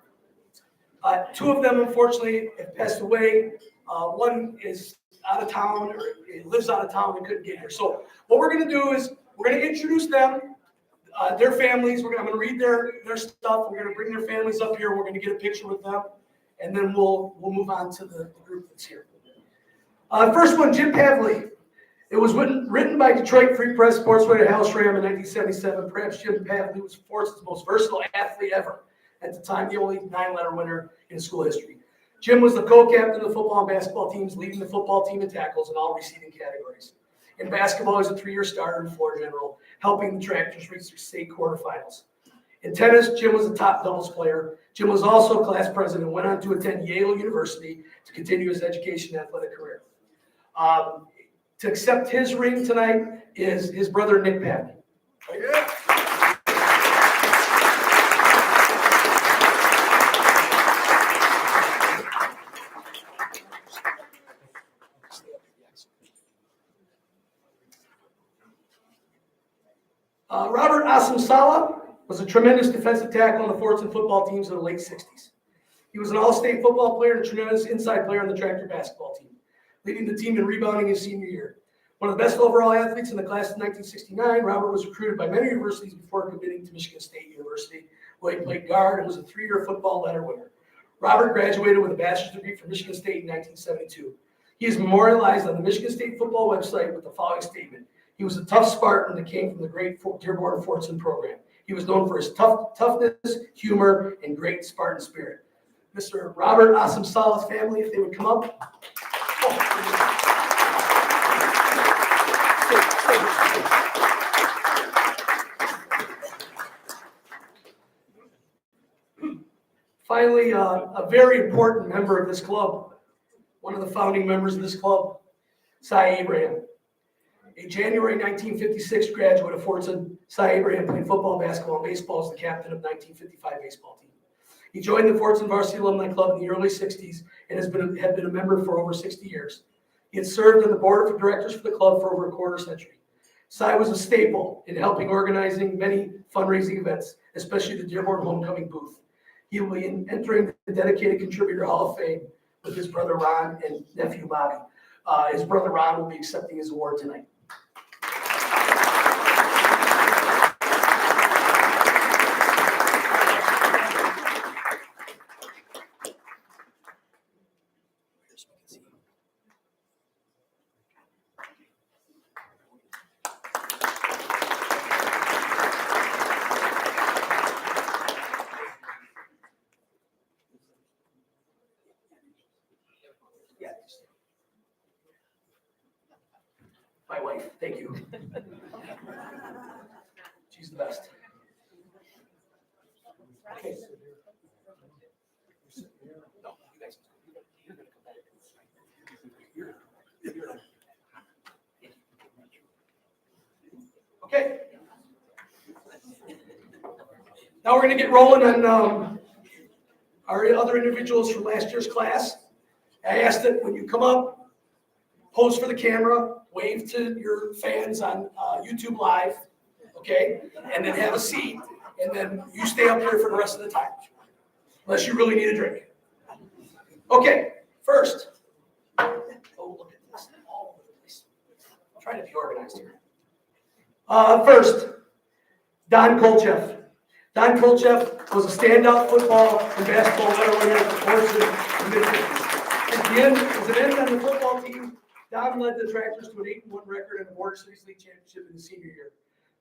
of them, unfortunately, have passed away. One is out of town, or lives out of town and couldn't get here. So what we're going to do is we're going to introduce them, their families. I'm going to read their stuff. We're going to bring their families up here. We're going to get a picture with them, and then we'll move on to the group that's here. First one, Jim Pavley. It was written by Detroit Free Press sports writer Hal Schramm in 1977. Perhaps Jim Pavley was Fordson's most versatile athlete ever. At the time, the only 9-letter winner in school history. Jim was the co-captain of the football and basketball teams, leading the football team in tackles in all receiving categories. In basketball, he was a 3-year starter and floor general, helping the Tractors reach their state quarterfinals. In tennis, Jim was a top doubles player. Jim was also class president and went on to attend Yale University to continue his education and athletic career. To accept his ring tonight is his brother, Nick Pavley. Yeah. Robert Asamsala was a tremendous defensive tackle on the Fordson football teams in the late 60s. He was an all-state football player and a tremendous inside player on the Tractor basketball team, leading the team in rebounding his senior year. One of the best overall athletes in the class of 1969, Robert was recruited by many universities before committing to Michigan State University, where he played guard and was a 3-year football letter winner. Robert graduated with a bachelor's degree from Michigan State in 1972. He is memorialized on the Michigan State football website with the following statement. He was a tough Spartan that came from the great Dearborn Fordson program. He was known for his toughness, humor, and great Spartan spirit. Mr. Robert Asamsala's family, if they would come up. Finally, a very important member of this club, one of the founding members of this club, Cy Abraham. A January 1956 graduate of Fordson, Cy Abraham played football, basketball, and baseball as the captain of the 1955 baseball team. He joined the Fordson Varsity Alumni Club in the early 60s and had been a member for over 60 years. He had served on the board of directors for the club for over a quarter century. Cy was a staple in helping organizing many fundraising events, especially the Dearborn Homecoming booth. He will be entering the Dedicated Contributor Hall of Fame with his brother Ron and nephew Bobby. His brother Ron will be accepting his award tonight. My wife, thank you. She's the best. Okay. No, you guys, you're gonna come back. Okay. Now we're gonna get rolling on our other individuals from last year's class. I asked that when you come up, pose for the camera, wave to your fans on YouTube Live, okay? And then have a seat, and then you stay up here for the rest of the time, unless you really need a drink. Okay, first. Oh, look at this, all over the place. I'm trying to be organized here. First, Don Kolcheff. Don Kolcheff was a standout football and basketball medal winner for Fordson in the mid-50s. At the end, as an end on the football team, Don led the Tractors to an 8-1 record in the Border Cities League Championship in his senior year.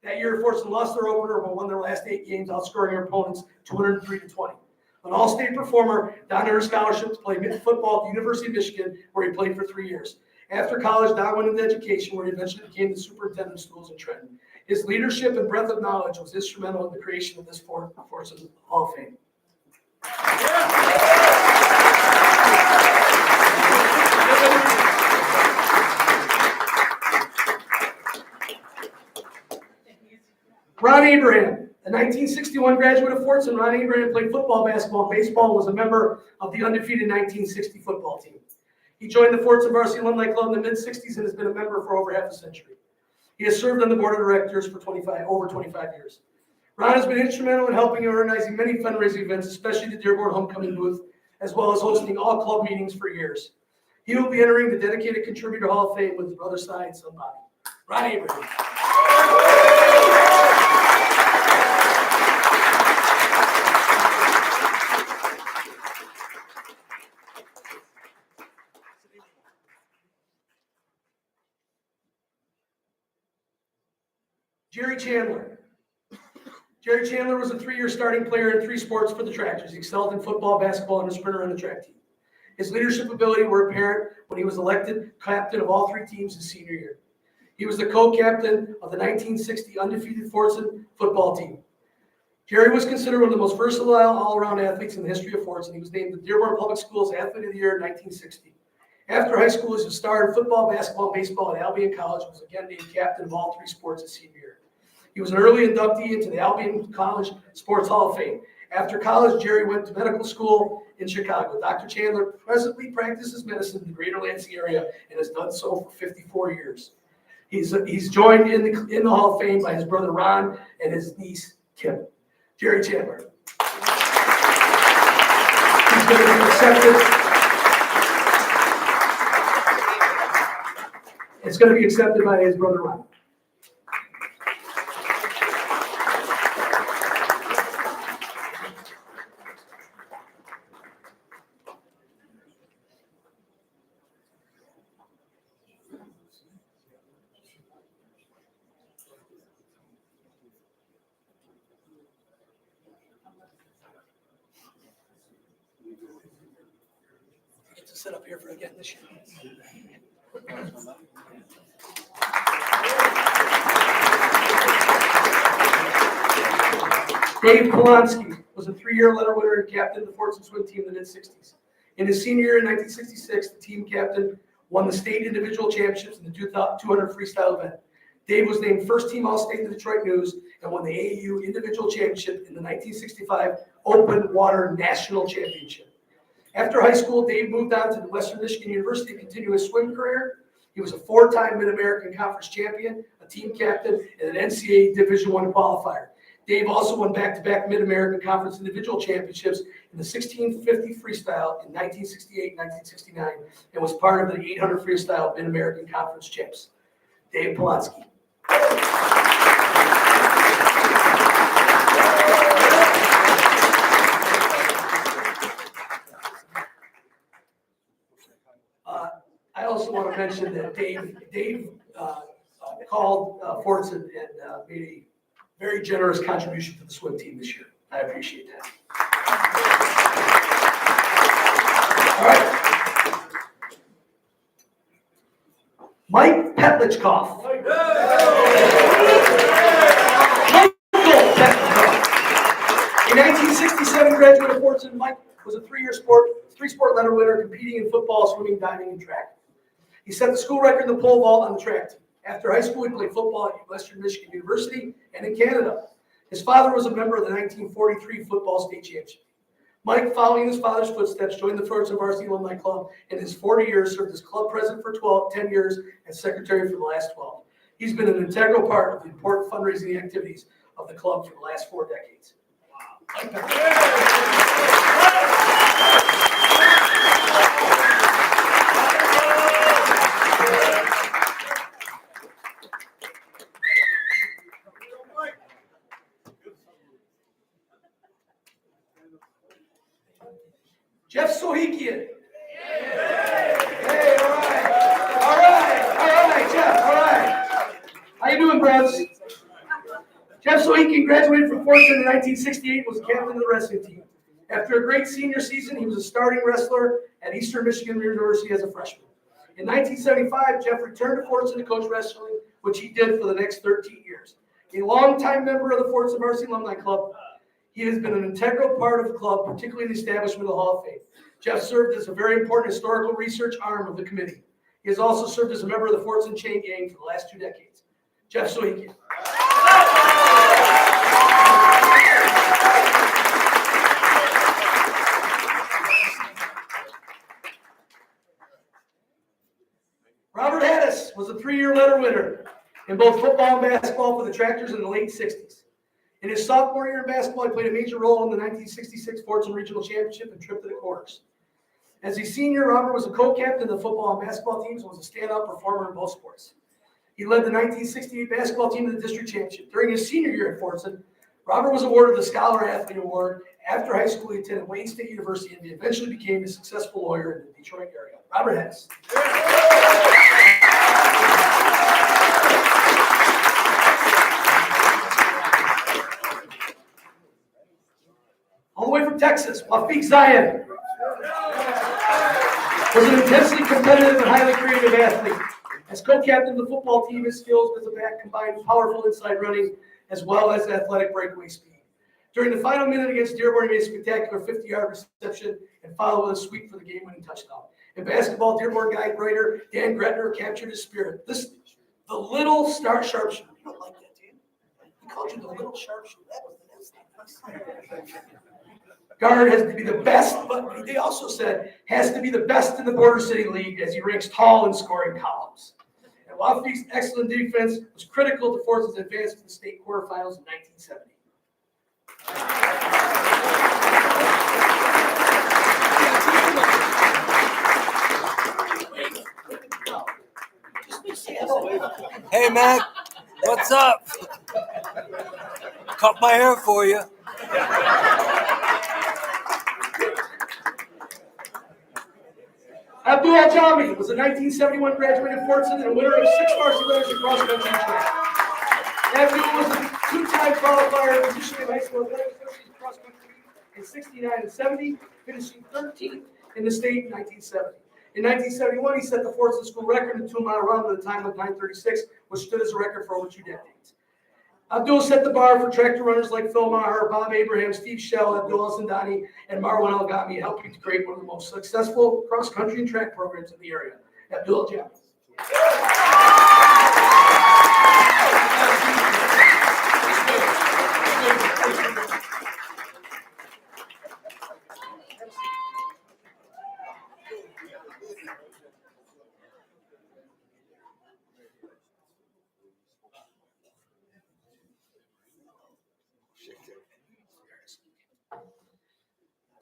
That year, Fordson lost their opener but won their last 8 games, outscoring their opponents 203-20. An all-state performer, Don earned a scholarship to play football at the University of Michigan, where he played for 3 years. After college, Don went into education, where he eventually became the superintendent of schools in Trenton. His leadership and breadth of knowledge was instrumental in the creation of this Fordson Hall of Fame. Ron Abraham, a 1961 graduate of Fordson. Ron Abraham played football, basketball, and baseball, and was a member of the undefeated 1960 football team. He joined the Fordson Varsity Alumni Club in the mid-60s and has been a member for over half a century. He has served on the board of directors for over 25 years. Ron has been instrumental in helping and organizing many fundraising events, especially the Dearborn Homecoming booth, as well as hosting all club meetings for years. He will be entering the Dedicated Contributor Hall of Fame with his brother Cy and son Bobby. Ron Abraham. Jerry Chandler. Jerry Chandler was a 3-year starting player in 3 sports for the Tractors. He excelled in football, basketball, and a sprinter on the track team. His leadership ability were apparent when he was elected captain of all 3 teams his senior year. He was the co-captain of the 1960 undefeated Fordson football team. Jerry was considered one of the most versatile all-around athletes in the history of Fordson. He was named the Dearborn Public Schools Athlete of the Year in 1960. After high school, he was a star in football, basketball, and baseball at Albion College and was again named captain of all 3 sports his senior year. He was an early inductee into the Albion College Sports Hall of Fame. After college, Jerry went to medical school in Chicago. Dr. Chandler presently practices medicine in the greater Lansing area and has done so for 54 years. He's joined in the Hall of Fame by his brother Ron and his niece Kim. Jerry Chandler. He's going to be accepted. It's going to be accepted by his brother Ron. Sit up here for again this year. Dave Polanski was a 3-year letter winner and captain of the Fordson swim team in the mid-60s. In his senior year in 1966, the team captain won the state individual championships in the 200 freestyle event. Dave was named first team All-State in the Detroit News and won the AAU individual championship in the 1965 Open Water National Championship. After high school, Dave moved on to the Western Michigan University to continue his swim career. He was a 4-time Mid-American Conference champion, a team captain, and an NCAA Division I qualifier. Dave also won back-to-back Mid-American Conference individual championships in the 1650 freestyle in 1968 and 1969, and was part of the 800 freestyle Mid-American Conference champs. Dave Polonsky. I also want to mention that Dave called Fordson and made a very generous contribution to the swim team this year. I appreciate that. All right. Mike Petlichkoff. In 1967, graduate of Fordson, Mike was a three-sport letter winner, competing in football, swimming, diving, and track. He set the school record in the pole vault on the track team. After high school, he played football at Western Michigan University and in Canada. His father was a member of the 1943 football state championship. Mike, following his father's footsteps, joined the Fordson Varsity Alumni Club and in his 40 years served as club president for 10 years and secretary for the last 12. He's been an integral part of the important fundraising activities of the club for the last 4 decades. Jeff Sohikian. Hey, all right, Jeff, all right. How you doing, bros? Jeff Sohikian graduated from Fordson in 1968 and was captain of the wrestling team. After a great senior season, he was a starting wrestler at Eastern Michigan University as a freshman. In 1975, Jeff returned to Fordson to coach wrestling, which he did for the next 13 years. A longtime member of the Fordson Varsity Alumni Club, he has been an integral part of the club, particularly in the establishment of the Hall of Fame. Jeff served as a very important historical research arm of the committee. He has also served as a member of the Fordson Chain Gang for the last 2 decades. Jeff Sohikian. Robert Haddis was a 3-year letter winner in both football and basketball for the Tractors in the late 60s. In his sophomore year in basketball, he played a major role in the 1966 Fordson Regional Championship and trip to the quarters. As a senior, Robert was a co-captain of the football and basketball teams and was a standout performer in both sports. He led the 1968 basketball team to the district championship. During his senior year at Fordson, Robert was awarded the Scholar Athlete Award. After high school, he attended Wayne State University and eventually became a successful lawyer in the Detroit area. Robert Haddis. All the way from Texas, Wafiq Zion was an intensely competitive and highly creative athlete. As co-captain of the football team, his skills as a back combined powerful inside running as well as athletic breakaway speed. During the final minute against Dearborn, he made a spectacular 50-yard reception and followed with a sweep for the game-winning touchdown. In basketball, Dearborn guide writer Dan Gretner captured his spirit. The little sharpshooter. You don't like that, Dan? He called you the little sharpshooter. That was the next thing. Guard has to be the best, but they also said has to be the best in the Border City League as he ranks tall in scoring columns. And Wafiq's excellent defense was critical to Fordson's advance to the state quarterfinals in 1970. Hey, Mac, what's up? Cut my hair for you. Abdul Al-Jami was a 1971 graduate of Fordson and a winner of 6 varsity letters in cross country track. Abdul was a 2-time qualifier in position in high school athletics cross country in 69 and 70, finishing 13th in the state in 1970. In 1971, he set the Fordson school record in 2-mile run with a time of 9:36, which stood as a record for over 2 decades. Abdul set the bar for tractor runners like Phil Maher, Bob Abraham, Steve Shell, Abdul Al-Zindani, and Marwan Al-Ghami, helping to create one of the most successful cross-country and track programs in the area. Abdul Al-Jami.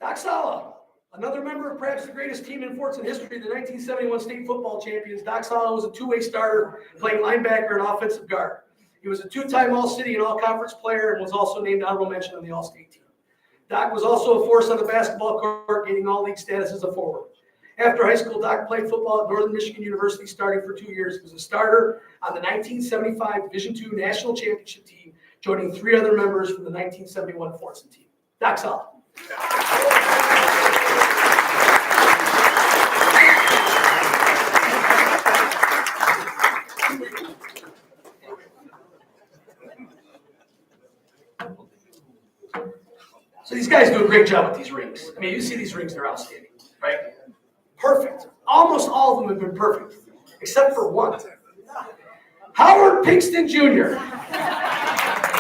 Doc Sala, another member of perhaps the greatest team in Fordson history, the 1971 state football champions. Doc Sala was a two-way starter, playing linebacker and offensive guard. He was a two-time All-City and All-Conference player and was also named honorable mention on the All-State team. Doc was also a force on the basketball court, gaining all-league status as a forward. After high school, Doc played football at Northern Michigan University, starting for 2 years. He was a starter on the 1975 Division II National Championship team, joining 3 other members from the 1971 Fordson team. Doc Sala. So these guys do a great job with these rings. I mean, you see these rings, they're outstanding, right? Perfect. Almost all of them have been perfect, except for one. Howard Pinkston Jr.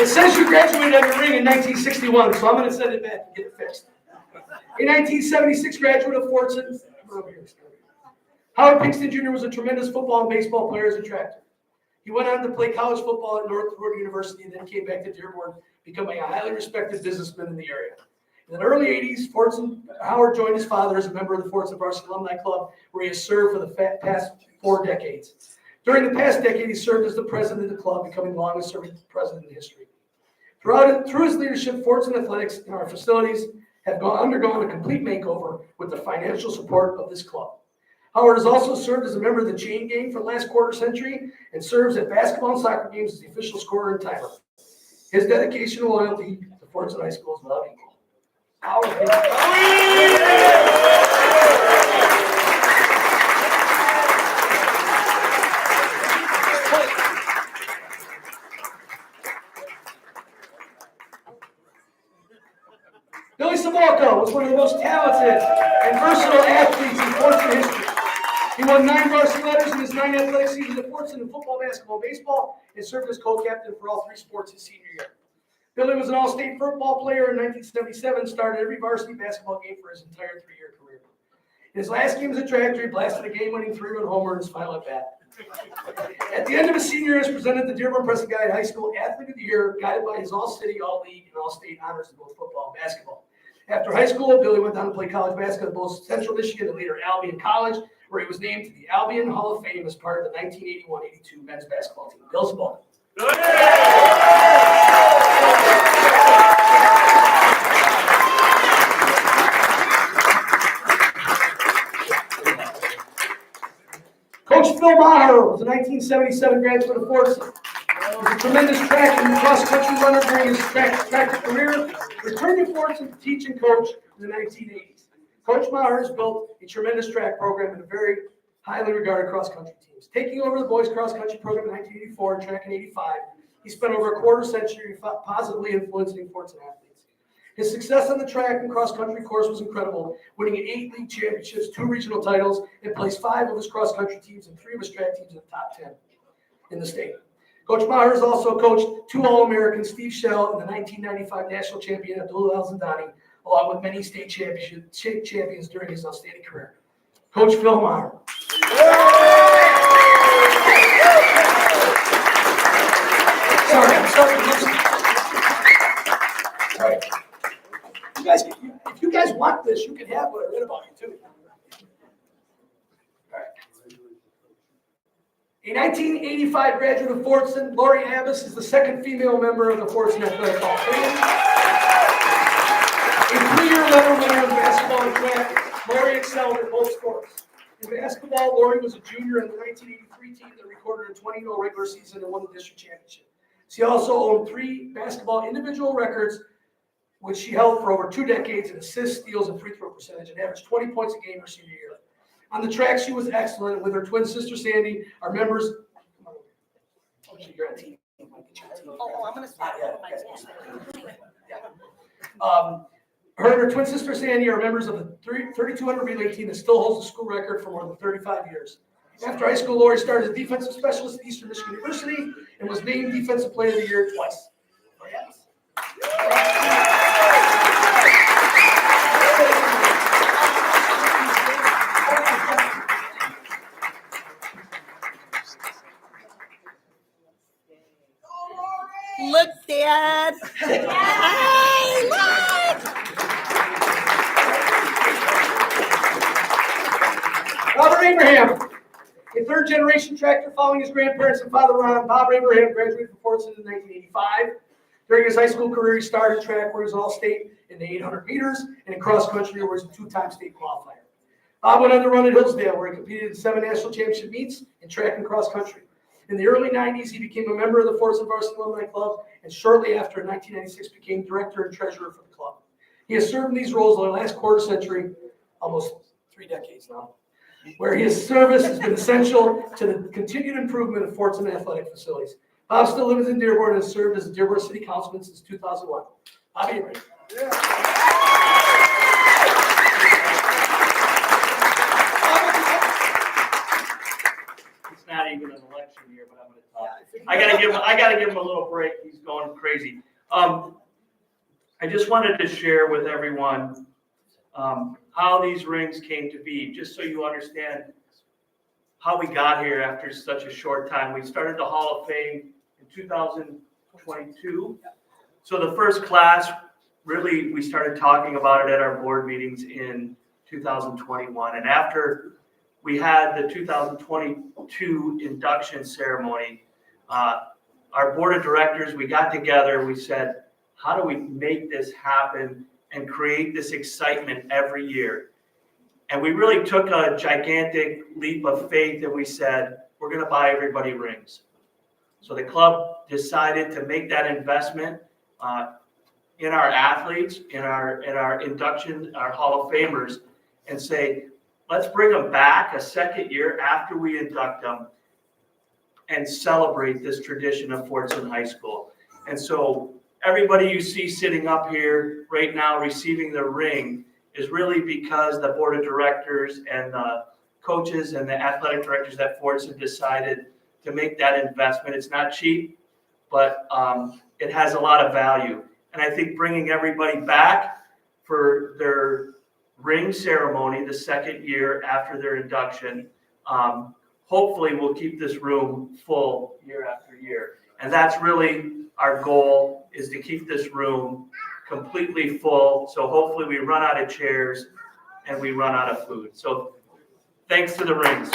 It says you graduated on your ring in 1961, so I'm going to send it back and get it fixed. In 1976, graduate of Fordson. Howard Pinkston Jr. was a tremendous football and baseball player as a track. He went on to play college football at North Dakota University and then came back to Dearborn, becoming a highly respected businessman in the area. In the early 80s, Howard joined his father as a member of the Fordson Varsity Alumni Club, where he has served for the past 4 decades. During the past decade, he served as the president of the club, becoming the longest-serving president in history. Through his leadership, Fordson Athletics and our facilities have undergone a complete makeover with the financial support of this club. Howard has also served as a member of the chain gang for the last quarter century and serves at basketball and soccer games as the official scorer and timer. His dedication and loyalty to Fordson High School is without equal. Billy Savolko was one of the most talented and versatile athletes in Fordson history. He won 9 varsity letters in his 9 athletic seasons at Fordson in football, basketball, and baseball, and served as co-captain for all 3 sports his senior year. Billy was an all-state football player in 1977, started every varsity basketball game for his entire 3-year career. In his last game as a tractor, he blasted a game-winning 3-run homer in his final at bat. At the end of his senior year, he was presented the Dearborn Press Guide High School Athlete of the Year, guided by his All-City, All-League, and All-State honors in both football and basketball. After high school, Billy went on to play college basketball at both Central Michigan and later Albion College, where he was named to the Albion Hall of Fame as part of the 1981-82 men's basketball team. Bill Savolko. Coach Phil Maher was a 1977 graduate of Fordson. He was a tremendous track and cross-country runner during his track career, returned to Fordson to teach and coach in the 1980s. Coach Maher has built a tremendous track program and a very highly regarded cross-country teams. Taking over the boys cross-country program in 1984 and track in 85, he spent over a quarter century positively influencing Fordson athletes. His success on the track and cross-country course was incredible, winning 8 league championships, 2 regional titles, and placed 5 of his cross-country teams and 3 of his track teams in the top 10 in the state. Coach Maher has also coached 2 All-Americans, Steve Shell and the 1995 national champion Abdullah El-Zindani, along with many state champions during his outstanding career. Coach Phil Maher. Sorry, I'm sorry. All right. If you guys want this, you can have what I read about you too. All right. A 1985 graduate of Fordson, Lori Abbas is the 2nd female member of the Fordson Athletic Hall of Fame. A 3-year medal winner in basketball and track, Lori excelled in both sports. In basketball, Lori was a junior in the 1983 team that recorded a 20-0 regular season and won the district championship. She also owned 3 basketball individual records, which she held for over 2 decades in assists, steals, and free throw percentage, and averaged 20 points a game her senior year. On the track, she was excellent. With her twin sister Sandy, our members. Oh, you're on team. Oh, I'm gonna start with my Her and her twin sister Sandy are members of the 3200 relay team that still holds the school record for more than 35 years. After high school, Lori started as defensive specialist at Eastern Michigan University and was named Defensive Player of the Year twice. Look, Dad. Hey, look. Abraham, a third-generation tractor following his grandparents and father Ron. Bob Abraham graduated from Fordson in 1985. During his high school career, he started track where he was all-state in the 800 meters and in cross-country where he was a two-time state qualifier. Bob went on to run at Hillsdale where he competed in 7 national championship meets in track and cross-country. In the early 90s, he became a member of the Fordson Varsity Alumni Club, and shortly after, in 1996, became director and treasurer for the club. He has served in these roles in the last quarter century, almost 3 decades now, where his service has been essential to the continued improvement of Fordson athletic facilities. Bob still lives in Dearborn and has served as a Dearborn City Councilman since 2001. Bobby, ready? It's not even an election year, but I'm going to talk. I gotta give him a little break. He's going crazy. I just wanted to share with everyone how these rings came to be, just so you understand how we got here after such a short time. We started the Hall of Fame in 2022. So the first class, really, we started talking about it at our board meetings in 2021. And after we had the 2022 induction ceremony, our board of directors, we got together, we said, how do we make this happen and create this excitement every year? And we really took a gigantic leap of faith and we said, we're going to buy everybody rings. So the club decided to make that investment in our athletes, in our induction, our Hall of Famers, and say, let's bring them back a second year after we induct them and celebrate this tradition of Fordson High School. And so everybody you see sitting up here right now receiving the ring is really because the board of directors and the coaches and the athletic directors at Fordson decided to make that investment. It's not cheap, but it has a lot of value. And I think bringing everybody back for their ring ceremony the second year after their induction, hopefully we'll keep this room full year after year. And that's really our goal, is to keep this room completely full. So hopefully we run out of chairs and we run out of food. So thanks to the rings.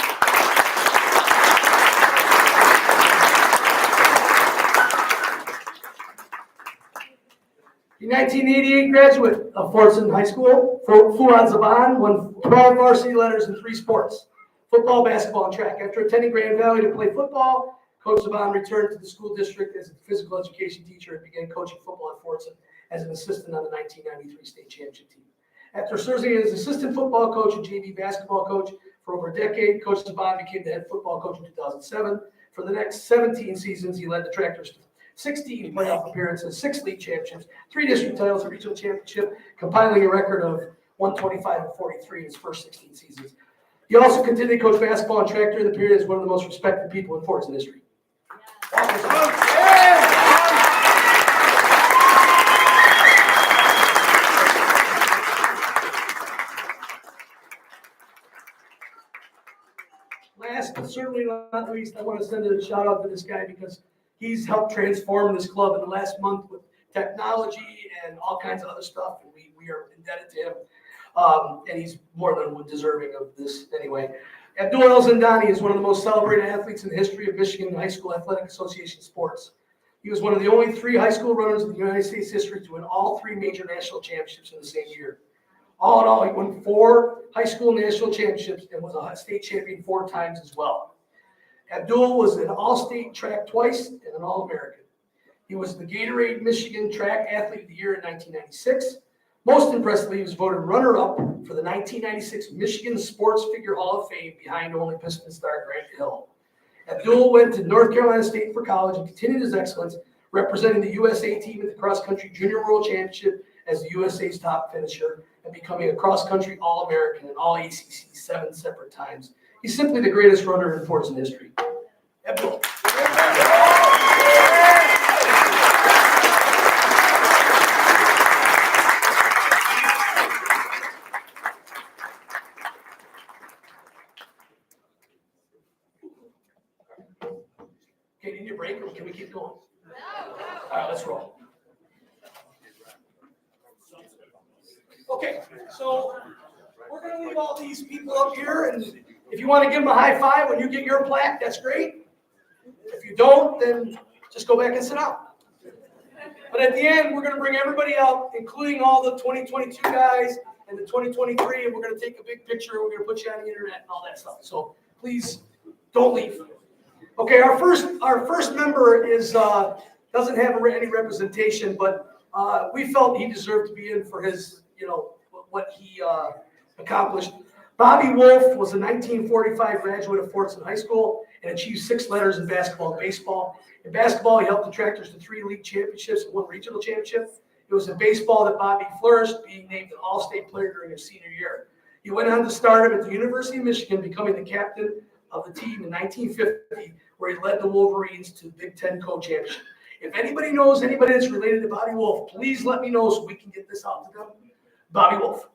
The 1988 graduate of Fordson High School, Fuad Zaban, won 12 varsity letters in 3 sports: football, basketball, and track. After attending Grand Valley to play football, Coach Zaban returned to the school district as a physical education teacher and began coaching football at Fordson as an assistant on the 1993 state championship team. After serving as assistant football coach and JV basketball coach for over a decade, Coach Zaban became the head football coach in 2007. For the next 17 seasons, he led the Tractors to 16 playoff appearances, 6 league championships, 3 district titles, a regional championship, compiling a record of 125-43 in his first 16 seasons. He also continued to coach basketball and track during the period as one of the most respected people in Fordson history. Last but certainly not least, I want to send a shout out to this guy because he's helped transform this club in the last month with technology and all kinds of other stuff, and we are indebted to him. And he's more than deserving of this anyway. Abdul El Zindani is one of the most celebrated athletes in the history of Michigan High School Athletic Association sports. He was one of the only 3 high school runners in the United States history to win all 3 major national championships in the same year. All in all, he won 4 high school national championships and was a state champion 4 times as well. Abdul was an all-state track twice and an All-American. He was the Gatorade Michigan Track Athlete of the Year in 1996. Most impressively, he was voted runner-up for the 1996 Michigan Sports Figure Hall of Fame behind only Piston star Grant Hill. Abdul went to North Carolina State for college and continued his excellence, representing the USA team at the cross-country Junior World Championship as the USA's top finisher and becoming a cross-country All-American and All-ACC 7 separate times. He's simply the greatest runner in Fordson history. Abdul. Okay, need a break or can we keep going? All right, let's roll. Okay, so we're going to leave all these people up here and If you want to give him a high five when you get your plaque, that's great. If you don't, then just go back and sit down. But at the end, we're going to bring everybody out, including all the 2022 guys and the 2023, and we're going to take a big picture, and we're going to put you on the internet and all that stuff. So please don't leave. Okay, our first member is doesn't have any representation, but we felt he deserved to be in for his, what he accomplished. Bobby Wolf was a 1945 graduate of Fordson High School and achieved 6 letters in basketball and baseball. In basketball, he helped the Tractors to 3 league championships and 1 regional championship. It was in baseball that Bobby flourished, being named an All-State player during his senior year. He went on to start at the University of Michigan, becoming the captain of the team in 1950, where he led the Wolverines to the Big Ten co-championship. If anybody knows anybody that's related to Bobby Wolf, please let me know so we can get this out to them. Bobby Wolf.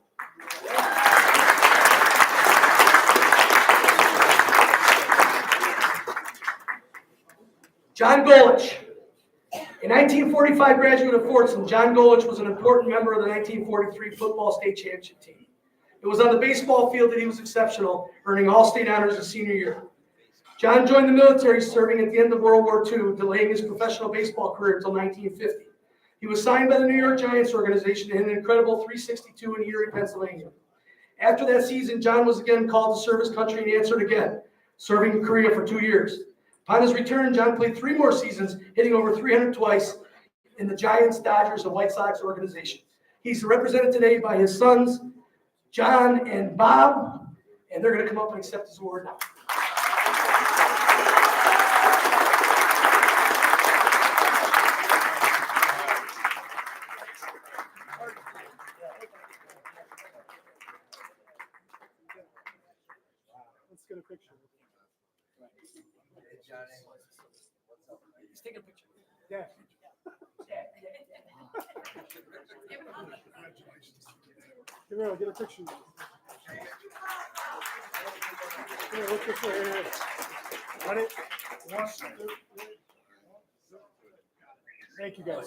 John Golich. A 1945 graduate of Fordson, John Golich was an important member of the 1943 football state championship team. It was on the baseball field that he was exceptional, earning all-state honors his senior year. John joined the military, serving at the end of World War II, delaying his professional baseball career until 1950. He was signed by the New York Giants organization and hit an incredible .362 in Erie, Pennsylvania. After that season, John was again called to serve his country and he answered again, serving in Korea for 2 years. Upon his return, John played 3 more seasons, hitting over 300 twice in the Giants, Dodgers, and White Sox organization. He's represented today by his sons, John and Bob, and they're going to come up and accept his award now. Let's get a picture. He's taking a picture. Yeah. Come here, get a picture. Come here, look this way. Here. Ready? 1, 2, 3. Thank you, guys.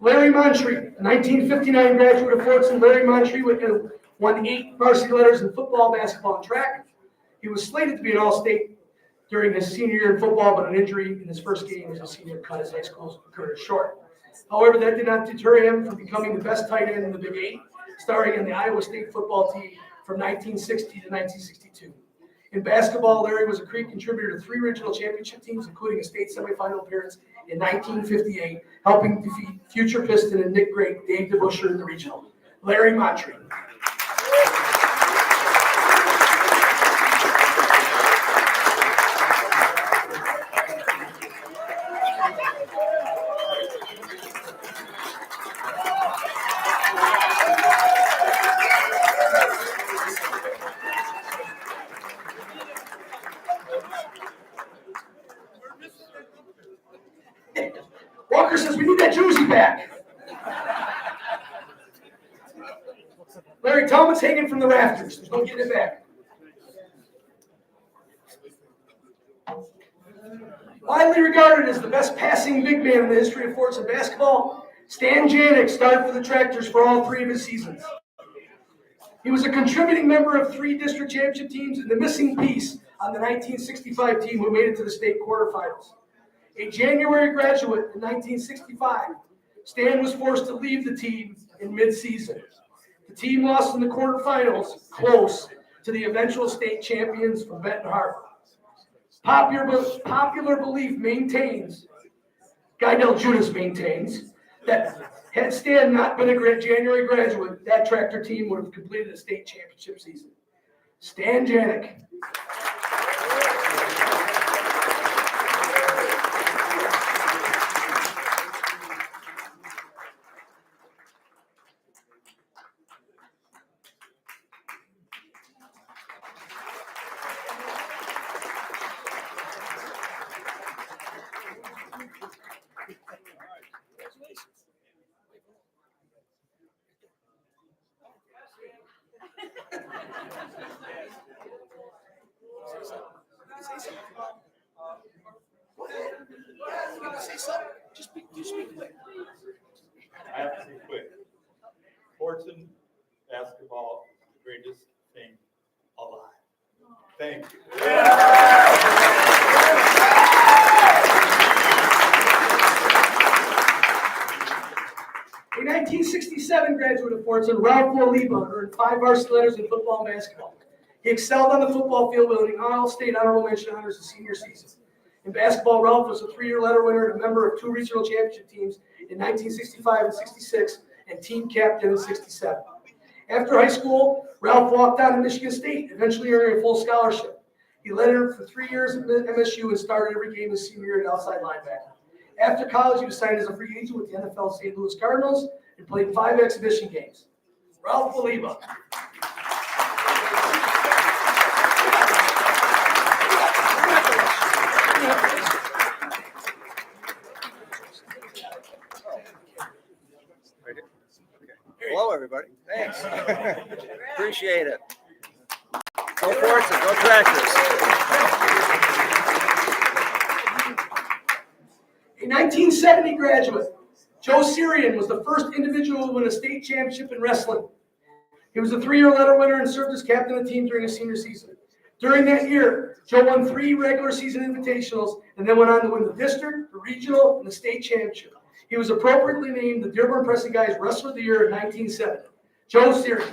Larry Montree, a 1959 graduate of Fordson. Larry Montree won 8 varsity letters in football, basketball, and track. He was slated to be an All-State during his senior year in football, but an injury in his first game as a senior cut his high school career short. However, that did not deter him from becoming the best tight end in the Big 8, starting on the Iowa State football team from 1960 to 1962. In basketball, Larry was a key contributor to 3 regional championship teams, including a state semifinal appearance in 1958, helping defeat future Piston and Nick Great Dave DeBuscher in the regional. Larry Montree. Walker says we need that jersey back. Larry, tell him it's hanging from the rafters. There's no getting it back. Widely regarded as the best passing big man in the history of Fordson basketball, Stan Janik started for the Tractors for all 3 of his seasons. He was a contributing member of 3 district championship teams and the missing piece on the 1965 team who made it to the state quarterfinals. A January graduate in 1965, Stan was forced to leave the team in mid-season. The team lost in the quarterfinals, close to the eventual state champions from Benton Harbor. Popular belief maintains, Guydell Judas maintains, that had Stan not been a January graduate, that Tractor team would have completed a state championship season. Stan Janik. 1987 graduate of Fordson, Ralph Oliva earned 5 varsity letters in football and basketball. He excelled on the football field, winning all-state honorable mention honors his senior season. In basketball, Ralph was a 3-year letter winner and a member of 2 regional championship teams in 1965 and 66, and team captain in 67. After high school, Ralph walked on to Michigan State, eventually earning a full scholarship. He lettered for 3 years at MSU and started every game his senior year at outside linebacker. After college, he was signed as a free agent with the NFL St. Louis Cardinals and played 5 exhibition games. Ralph Oliva. Hello, everybody. Thanks. Appreciate it. Go Fordson, go Tractors. A 1970 graduate, Joe Syrian was the first individual to win a state championship in wrestling. He was a 3-year letter winner and served as captain of the team during his senior season. During that year, Joe won 3 regular season invitationals and then went on to win the district, the regional, and the state championship. He was appropriately named the Dearborn Pressing Guys Wrestler of the Year in 1970. Joe Syrian.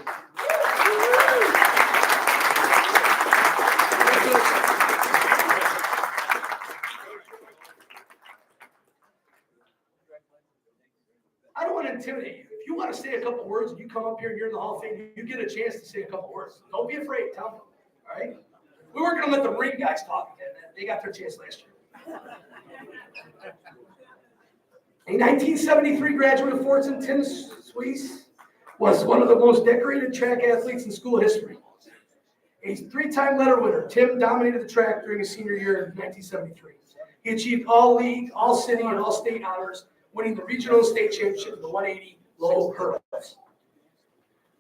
I don't want to intimidate you. If you want to say a couple words and you come up here and you're in the Hall of Fame, you get a chance to say a couple words. Don't be afraid. Tell them. All right? We weren't going to let the ring guys talk again. They got their chance last year. A 1973 graduate of Fordson, Tim Swees, was one of the most decorated track athletes in school history. A 3-time letter winner, Tim dominated the track during his senior year in 1973. He achieved all league, all city, and all state honors, winning the regional and state championship in the 180 low hurdles.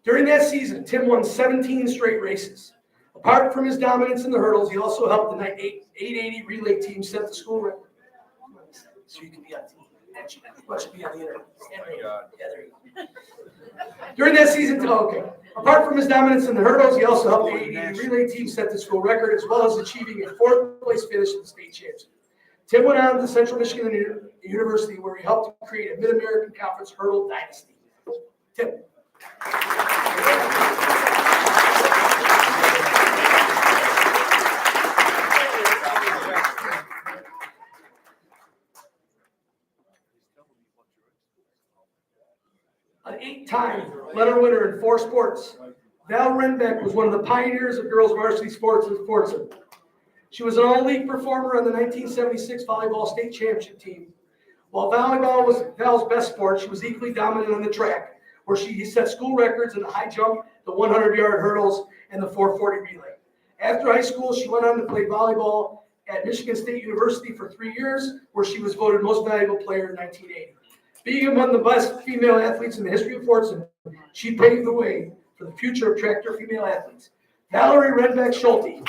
During that season, Tim won 17 straight races. Apart from his dominance in the hurdles, he also helped the 880 relay team set the school record. So you can be on TV. Watch it be on the internet. Yeah, there you go. During that season, apart from his dominance in the hurdles, he also helped the 880 relay team set the school record, as well as achieving a 4th place finish in the state championship. Tim went on to Central Michigan University, where he helped create a Mid-American Conference hurdle dynasty. Tim. An 8-time letter winner in 4 sports, Val Renbeck was one of the pioneers of girls varsity sports at Fordson. She was an all-league performer on the 1976 volleyball state championship team. While volleyball was Val's best sport, she was equally dominant on the track, where she set school records in the high jump, the 100-yard hurdles, and the 440 relay. After high school, she went on to play volleyball at Michigan State University for 3 years, where she was voted most valuable player in 1980. Being among the best female athletes in the history of Fordson, she paved the way for the future of tractor female athletes. Valerie Renbeck Schulte.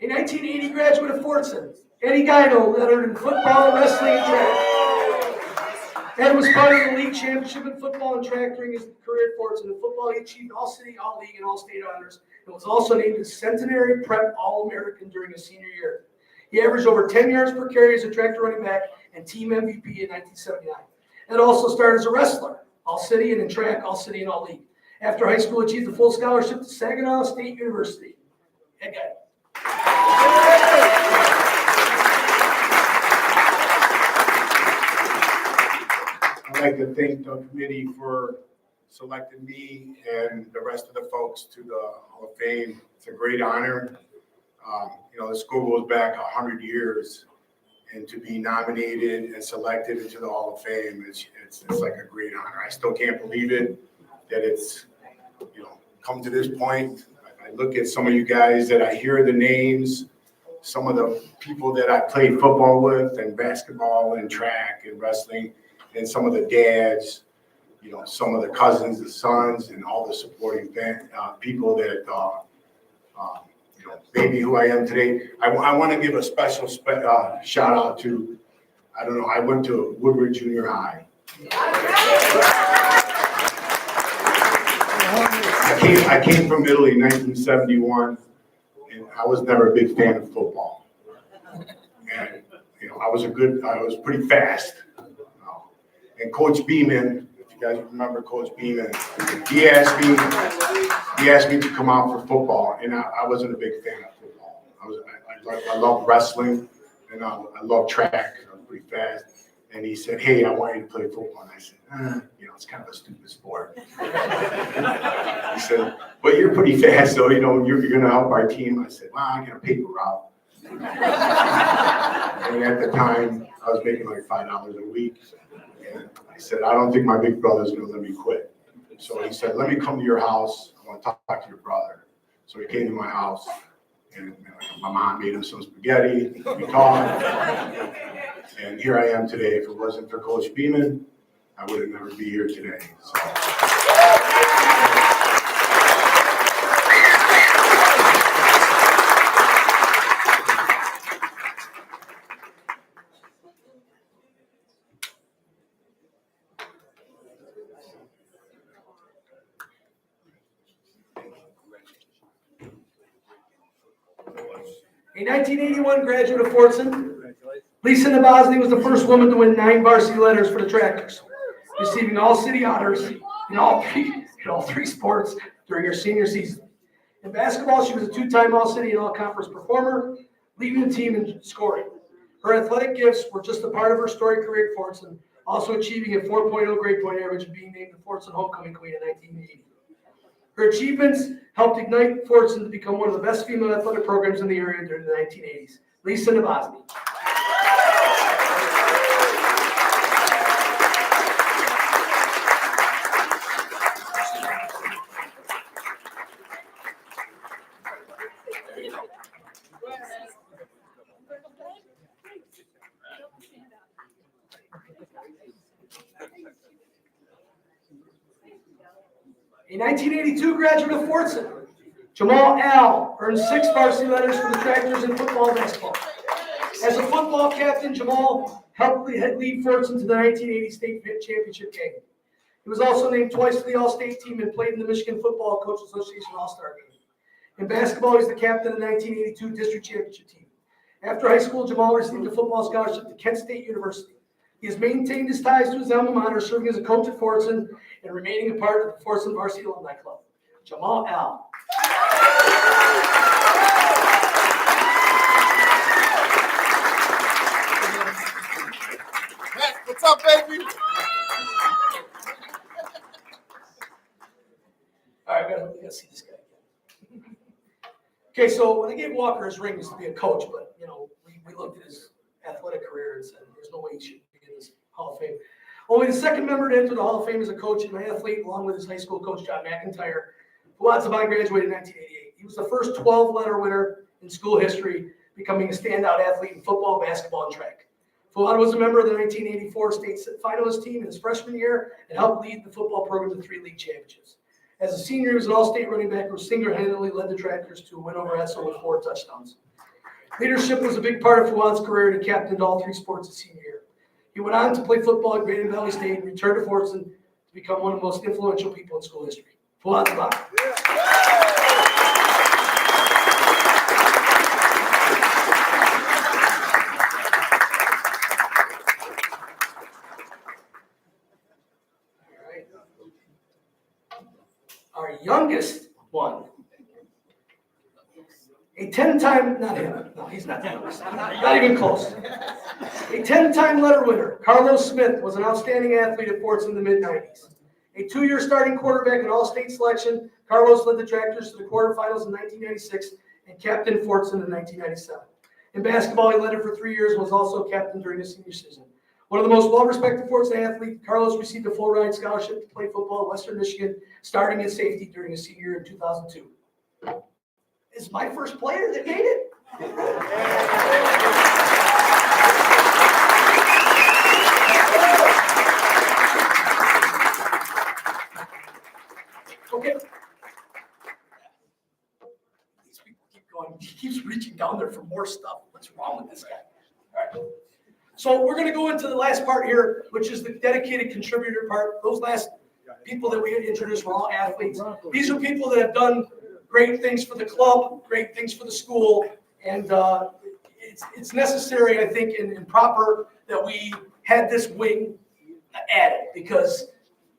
A 1980 graduate of Fordson, Eddie Guido lettered in football, wrestling, and track. Ed was part of the league championship in football and track during his career at Fordson. In football, he achieved all city, all league, and all state honors, and was also named a Centenary Prep All-American during his senior year. He averaged over 10 yards per carry as a tractor running back and team MVP in 1979. Ed also started as a wrestler, all city, and in track, all city, and all league. After high school, achieved a full scholarship to Saginaw State University. Ed Guido. I'd like to thank the committee for selecting me and the rest of the folks to the Hall of Fame. It's a great honor. The school goes back 100 years, and to be nominated and selected into the Hall of Fame, it's like a great honor. I still can't believe it, that it's, come to this point. I look at some of you guys that I hear the names, some of the people that I played football with and basketball and track and wrestling, and some of the dads, some of the cousins, the sons, and all the supporting people that, made me who I am today. I want to give a special shout out to, I went to Woodward Junior High. I came from Italy in 1971, and I was never a big fan of football. And, I was pretty fast. And Coach Beeman, if you guys remember Coach Beeman, he asked me to come out for football, and I wasn't a big fan of football. I love wrestling, and I love track. I was pretty fast. And he said, "Hey, I want you to play football." And I said, it's kind of a stupid sport. He said, "But you're pretty fast, so you're going to help our team." I said, "Well, I got a paper route." And at the time, I was making like $5 a week. And I said, "I don't think my big brother's going to let me quit." So he said, "Let me come to your house. I want to talk to your brother." So he came to my house, and my mom made him some spaghetti. We talked. And here I am today. If it wasn't for Coach Beeman, I would never be here today. So. A 1981 graduate of Fordson, Lisa Nabosny was the first woman to win 9 varsity letters for the Tractors, receiving all city honors in all three sports during her senior season. In basketball, she was a 2-time All-City and All-Conference performer, leading the team in scoring. Her athletic gifts were just a part of her storied career at Fordson, also achieving a 4.0 grade point average and being named the Fordson Homecoming Queen in 1980. Her achievements helped ignite Fordson to become one of the best female athletic programs in the area during the 1980s. Lisa Nabosny. A 1982 graduate of Fordson, Jamal Al earned 6 varsity letters for the Tractors in football and basketball. As a football captain, Jamal helped lead Fordson to the 1980 state championship game. He was also named twice to the All-State team and played in the Michigan Football Coach Association All-Star game. In basketball, he's the captain of the 1982 district championship team. After high school, Jamal received a football scholarship to Kent State University. He has maintained his ties to his alma mater, serving as a coach at Fordson and remaining a part of the Fordson Varsity Alumni Club. Jamal Al. What's up, baby? All right, we gotta see this guy again. Okay, so when they gave Walker his ring, was to be a coach, but we looked at his athletic career and said, "There's no way he should be in this Hall of Fame." Only the second member to enter the Hall of Fame as a coach and an athlete, along with his high school coach, Coach McIntyre, who graduated in 1988. He was the first 12-letter winner in school history, becoming a standout athlete in football, basketball, and track. Fuad was a member of the 1984 state finalist team in his freshman year and helped lead the football program to 3 league championships. As a senior, he was an all-state running back who single-handedly led the Tractors to a win over Esso with 4 touchdowns. Leadership was a big part of Fuad's career, and he captained all 3 sports his senior year. He went on to play football at Grand Valley State and returned to Fordson to become one of the most influential people in school history. Fuad Sabah. Our youngest one, a 10-time, not him, no, he's not the youngest, not even close. A 10-time letter winner, Carlos Smith, was an outstanding athlete at Fordson in the mid-90s. A 2-year starting quarterback and all-state selection, Carlos led the Tractors to the quarterfinals in 1996 and captained Fordson in 1997. In basketball, he led it for 3 years and was also captain during his senior season. One of the most well-respected Fordson athletes, Carlos received a full-ride scholarship to play football at Western Michigan, starting at safety during his senior year in 2002. It's my first player that made it. Okay. These people keep going. He keeps reaching down there for more stuff. What's wrong with this guy? All right. So we're going to go into the last part here, which is the dedicated contributor part. Those last people that we introduced were all athletes. These are people that have done great things for the club, great things for the school, and it's necessary, I think, and proper that we had this wing added, because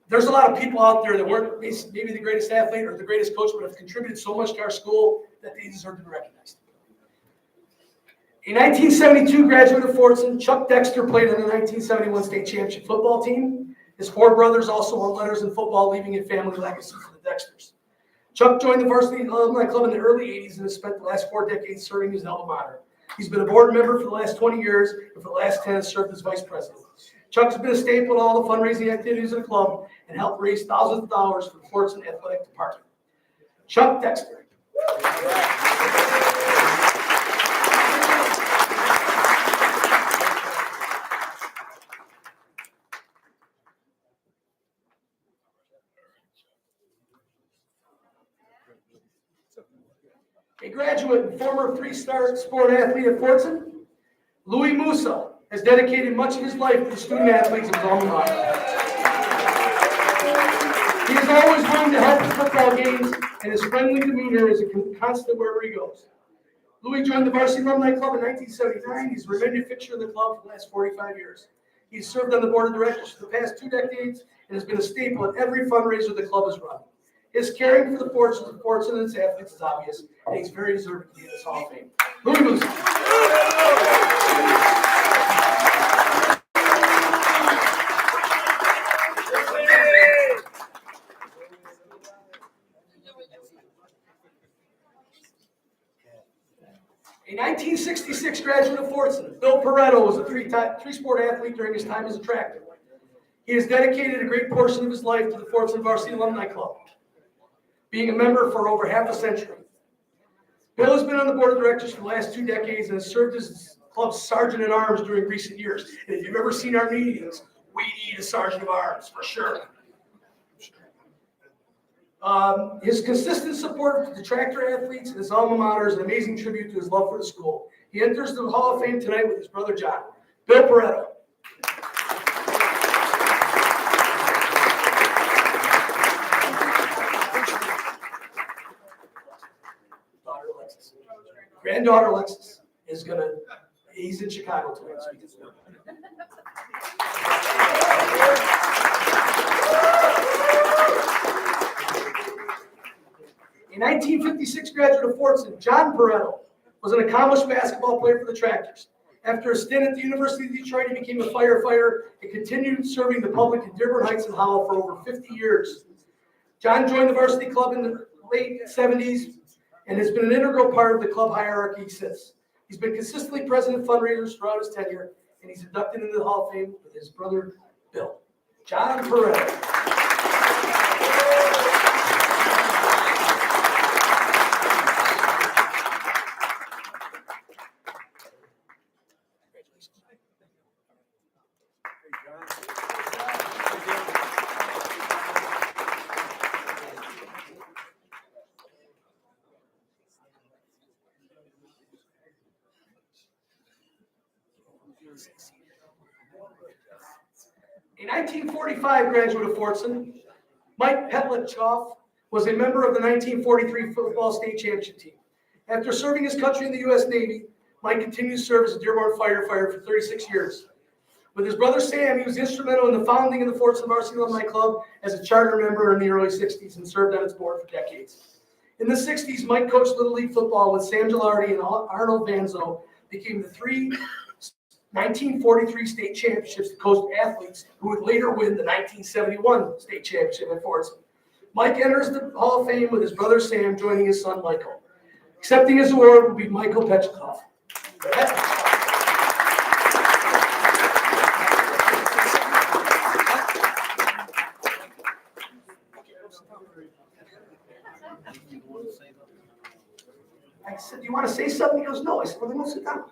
there's a lot of people out there that weren't maybe the greatest athlete or the greatest coach, but have contributed so much to our school that they deserve to be recognized. A 1972 graduate of Fordson, Chuck Dexter played on the 1971 state championship football team. His four brothers also won letters in football, leaving a family legacy for the Dexters. Chuck joined the varsity alumni club in the early 80s and has spent the last 4 decades serving his alma mater. He's been a board member for the last 20 years, and for the last 10 has served as vice president. Chuck's been a staple in all the fundraising activities of the club and helped raise thousands of dollars for the Fordson Athletic Department. Chuck Dexter. A graduate and former 3-star sport athlete at Fordson, Louis Musa has dedicated much of his life to the student athletes of his alma mater. He is always willing to help at football games, and his friendly demeanor is a constant wherever he goes. Louis joined the Varsity Alumni Club in 1979. He's a remaining fixture of the club for the last 45 years. He's served on the board of directors for the past 2 decades and has been a staple at every fundraiser the club has run. His caring for the Fordson and its athletes is obvious, and he's very deserving to be in this Hall of Fame. Louis Musa. A 1966 graduate of Fordson, Bill Pareto was a three-sport athlete during his time as a tractor. He has dedicated a great portion of his life to the Fordson Varsity Alumni Club, being a member for over half a century. Bill has been on the board of directors for the last 2 decades and has served as club's sergeant at arms during recent years. And if you've ever seen our meetings, we need a sergeant of arms for sure. His consistent support for the tractor athletes and his alma mater is an amazing tribute to his love for the school. He enters the Hall of Fame tonight with his brother John. Bill Pareto. Granddaughter Alexis is he's in Chicago tonight. A 1956 graduate of Fordson, John Pareto, was an accomplished basketball player for the Tractors. After a stint at the University of Detroit, he became a firefighter and continued serving the public in Dearborn Heights and Howell for over 50 years. John joined the varsity club in the late 70s and has been an integral part of the club hierarchy since. He's been consistently present at fundraisers throughout his tenure, and he's inducted into the Hall of Fame with his brother, Bill. John Pareto. A 1945 graduate of Fordson, Mike Petlichoff was a member of the 1943 football state championship team. After serving his country in the U.S. Navy, Mike continued to serve as a Dearborn firefighter for 36 years. With his brother Sam, he was instrumental in the founding of the Fordson Varsity Alumni Club as a charter member in the early 60s and served on its board for decades. In the 60s, Mike coached Little League football with Sam Gilardi and Arnold Vanzo, became the 3 1943 state championships to coach athletes who would later win the 1971 state championship at Fordson. Mike enters the Hall of Fame with his brother Sam joining his son Michael. Accepting his award will be Michael Petchikoff. I said, "Do you want to say something?" He goes, "No." I said, "Well, then we'll sit down."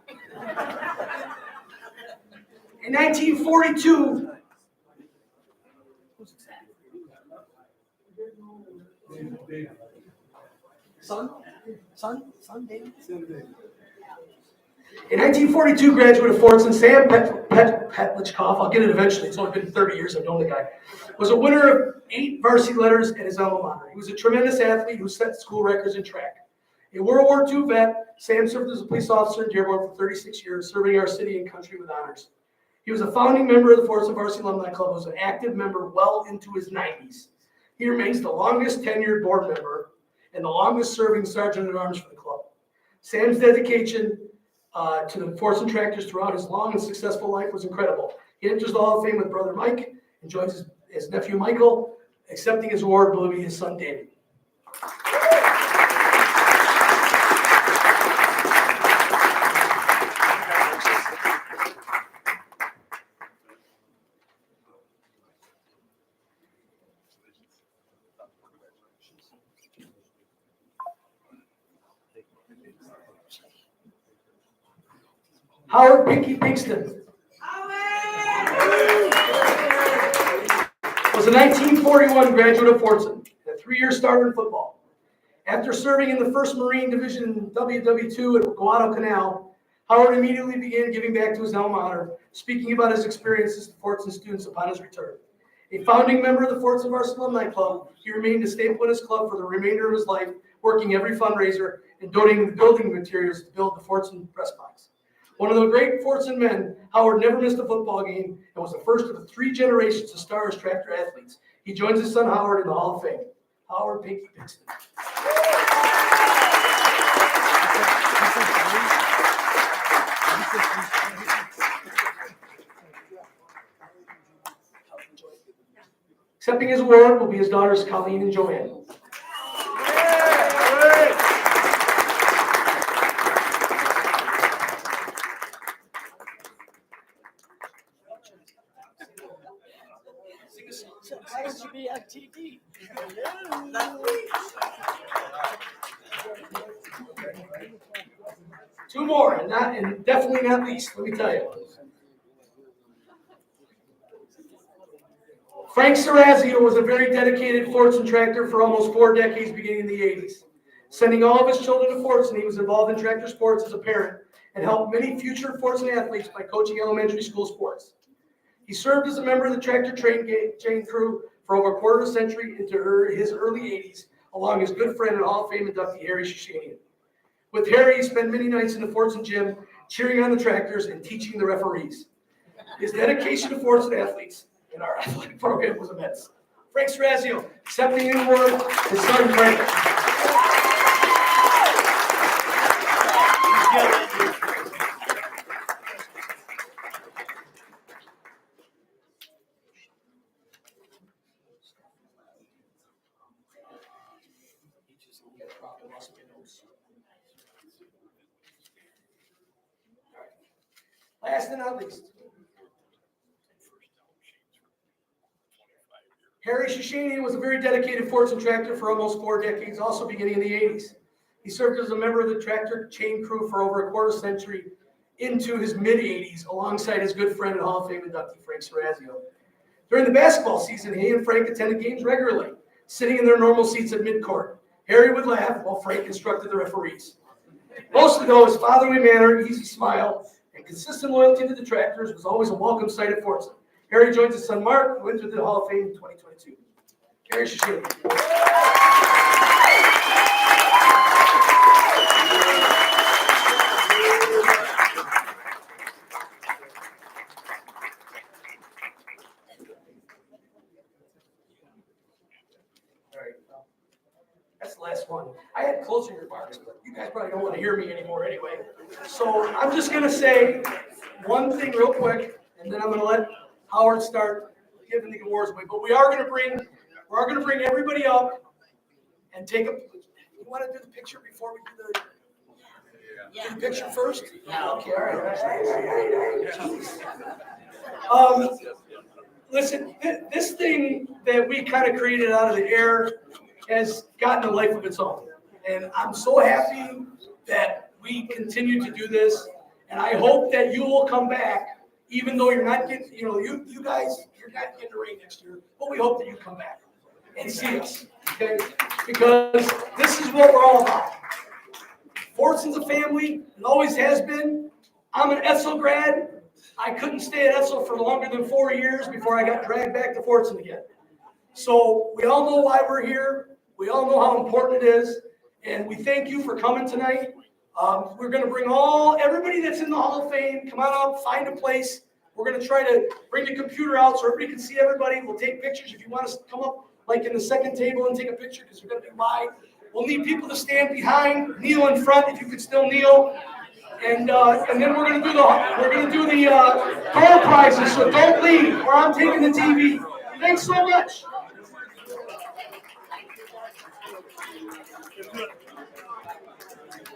In 1942, son, David. A 1942 graduate of Fordson, Sam Petlichkoff, I'll get it eventually, it's only been 30 years I've known the guy, was a winner of 8 varsity letters at his alma mater. He was a tremendous athlete who set school records in track. A World War II vet, Sam served as a police officer in Dearborn for 36 years, serving our city and country with honors. He was a founding member of the Fordson Varsity Alumni Club, was an active member well into his 90s. He remains the longest tenured board member and the longest serving sergeant at arms for the club. Sam's dedication to the Fordson Tractors throughout his long and successful life was incredible. He enters the Hall of Fame with brother Mike and joins his nephew Michael. Accepting his award will be his son David. Howard Pinky Pinkston was a 1941 graduate of Fordson, a 3-year starter in football. After serving in the 1st Marine Division in WW2 at Guadalcanal, Howard immediately began giving back to his alma mater, speaking about his experiences with Fordson students upon his return. A founding member of the Fordson Varsity Alumni Club, he remained a staple in his club for the remainder of his life, working every fundraiser and donating the building materials to build the Fordson press box. One of the great Fordson men, Howard never missed a football game and was the first of the 3 generations to star as tractor athletes. He joins his son Howard in the Hall of Fame. Howard Pinky Pinkston. Accepting his award will be his daughters Colleen and Joanne. Supposed to be on TV. 2 more, and definitely not least, let me tell you. Frank Serrazio was a very dedicated Fordson tractor for almost 4 decades, beginning in the 80s. Sending all of his children to Fordson, he was involved in tractor sports as a parent and helped many future Fordson athletes by coaching elementary school sports. He served as a member of the tractor train crew for over a quarter of a century into his early 80s, along with his good friend and Hall of Fame inductee, Harry Shishanian. With Harry, he spent many nights in the Fordson gym, cheering on the tractors and teaching the referees. His dedication to Fordson athletes in our athletic program was immense. Frank Serrazio, accepting the award, his son Frank. Last and not least, Harry Shishanian was a very dedicated Fordson tractor for almost 4 decades, also beginning in the 80s. He served as a member of the tractor chain crew for over a quarter century into his mid-80s, alongside his good friend and Hall of Fame inductee, Frank Serrazio. During the basketball season, he and Frank attended games regularly, sitting in their normal seats at midcourt. Harry would laugh while Frank instructed the referees. Mostly, though, his fatherly manner, easy smile, and consistent loyalty to the tractors was always a welcome sight at Fordson. Harry joins his son Mark, who entered the Hall of Fame in 2022. Harry Shishanian. That's the last one. I had closing remarks, but you guys probably don't want to hear me anymore anyway. So I'm just going to say one thing real quick, and then I'm going to let Howard start giving the awards away. But we are going to bring everybody up and take a. You want to do the picture before we do the picture first? Yeah. Okay. All right. Listen, this thing that we kind of created out of the air has gotten a life of its own. And I'm so happy that we continue to do this. And I hope that you will come back, even though you're not getting, you guys, you're not getting the rain next year, but we hope that you come back and see us, okay? Because this is what we're all about. Fordson's a family, and always has been, I'm an Edsel grad. I couldn't stay at Edsel for longer than 4 years before I got dragged back to Fordson again. So we all know why we're here. We all know how important it is. And we thank you for coming tonight. We're going to bring everybody that's in the Hall of Fame, come on up, find a place. We're going to try to bring the computer out so everybody can see everybody. We'll take pictures. If you want us to come up like in the second table and take a picture because we're going to be live. We'll need people to stand behind, kneel in front if you could still kneel. And then we're going to do the door prizes, so don't leave or I'm taking the TV. Thanks so much.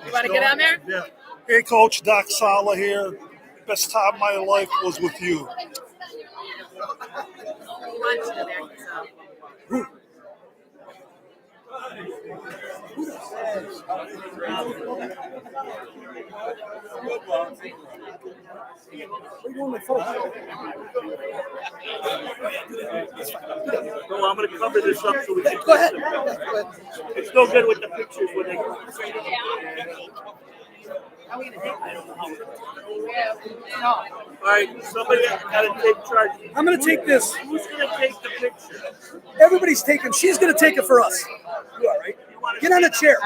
You want to get on there? Yeah. Hey, Coach, Doc Sala here. Best time of my life was with you. He wants you there, so. No, I'm going to cover this up so we can. Go ahead. It's no good with the pictures when they. All right, somebody got to take charge. I'm going to take this. Who's going to take the picture? Everybody's taking. She's going to take it for us. You all right? Get on a chair.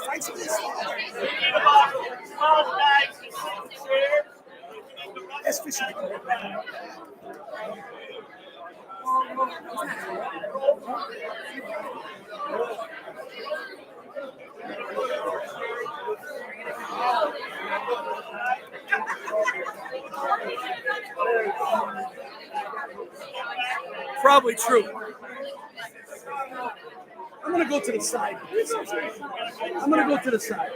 Find some of this. That's fishing. Probably true. I'm going to go to the side. I'm going to go to the side.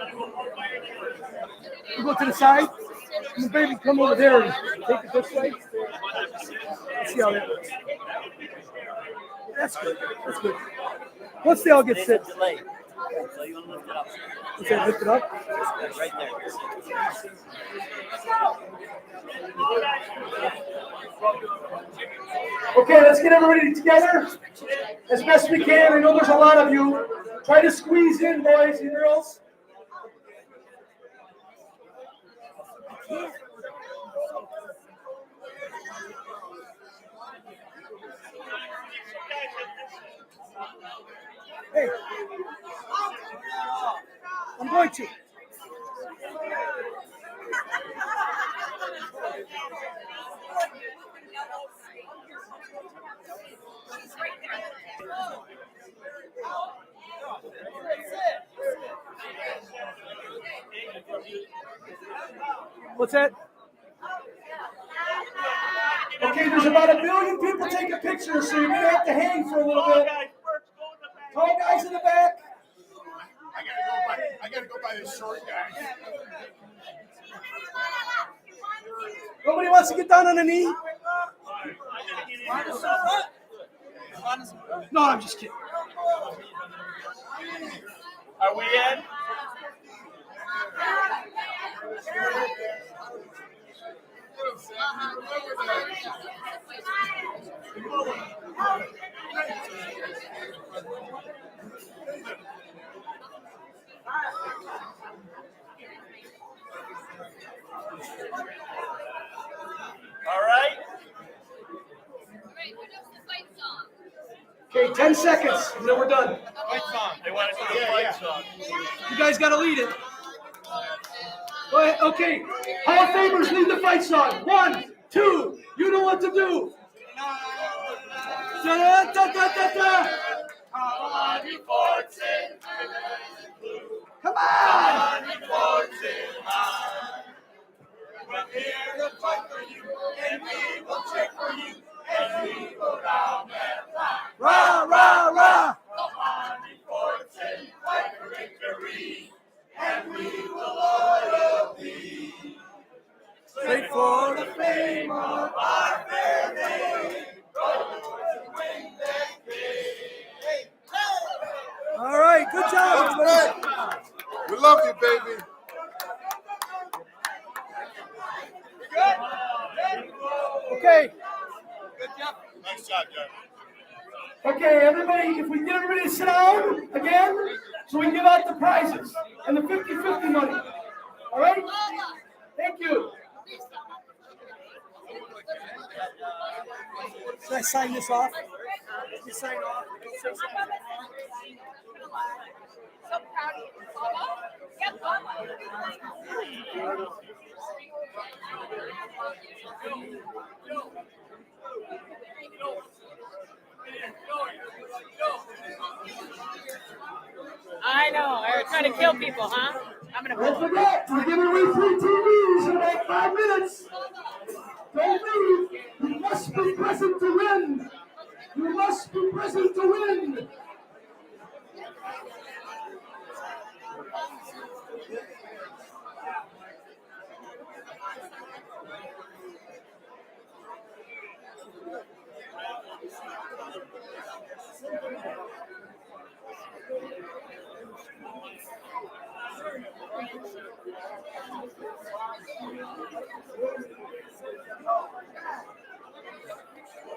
You go to the side? You baby come over there and take it this way. Let's see how that works. That's good. That's good. Once they all get set. So you want to lift it up? Okay, lift it up. Right there. Okay, let's get everybody together as best we can. I know there's a lot of you. Try to squeeze in, boys and girls. Hey, I'm going to. What's that? Okay, there's about 1 billion people taking pictures, so you're going to have to hang for a little bit. Tall guys in the back. I gotta go by this short guy. Nobody wants to get down on a knee? No, I'm just kidding. Are we in? All right. Okay, 10 seconds, and then we're done. They want to do the fight song. You guys got to lead it. Go ahead. Okay, Hall of Famers lead the fight song. 1, 2, you know what to do. Da-da-da-da-da-da. Come on, you Fordson. Come on. Come on, you Fordson. We're here to fight for you, and we will cheer for you, and we will down that line. Rah, rah, rah. Come on, you Fordson, fight for victory, and we will loyal be. Straight for the fame of our fair name. Win that game. All right, good job, everybody. We love you, baby. Okay. Nice job, Jeff. Okay, everybody, if we can get everybody to sit down again, so we can give out the prizes and the 50-50 money. All right? Thank you. Should I sign this off? You sign off. Say something. So proud of you. I know. They're trying to kill people, huh? I'm gonna. Don't forget, we're giving away free TVs in about 5 minutes. Don't leave. You must be present to win. You must be present to win.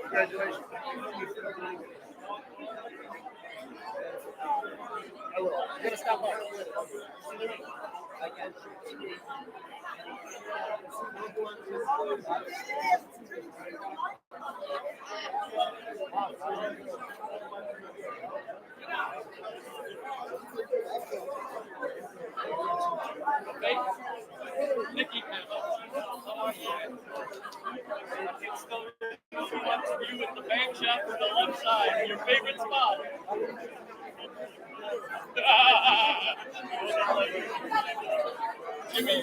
Congratulations. I will. I'm gonna stop by. Okay. Nikki, how are you? It's still you at the bank shop for the left side, your favorite spot. Jimmy,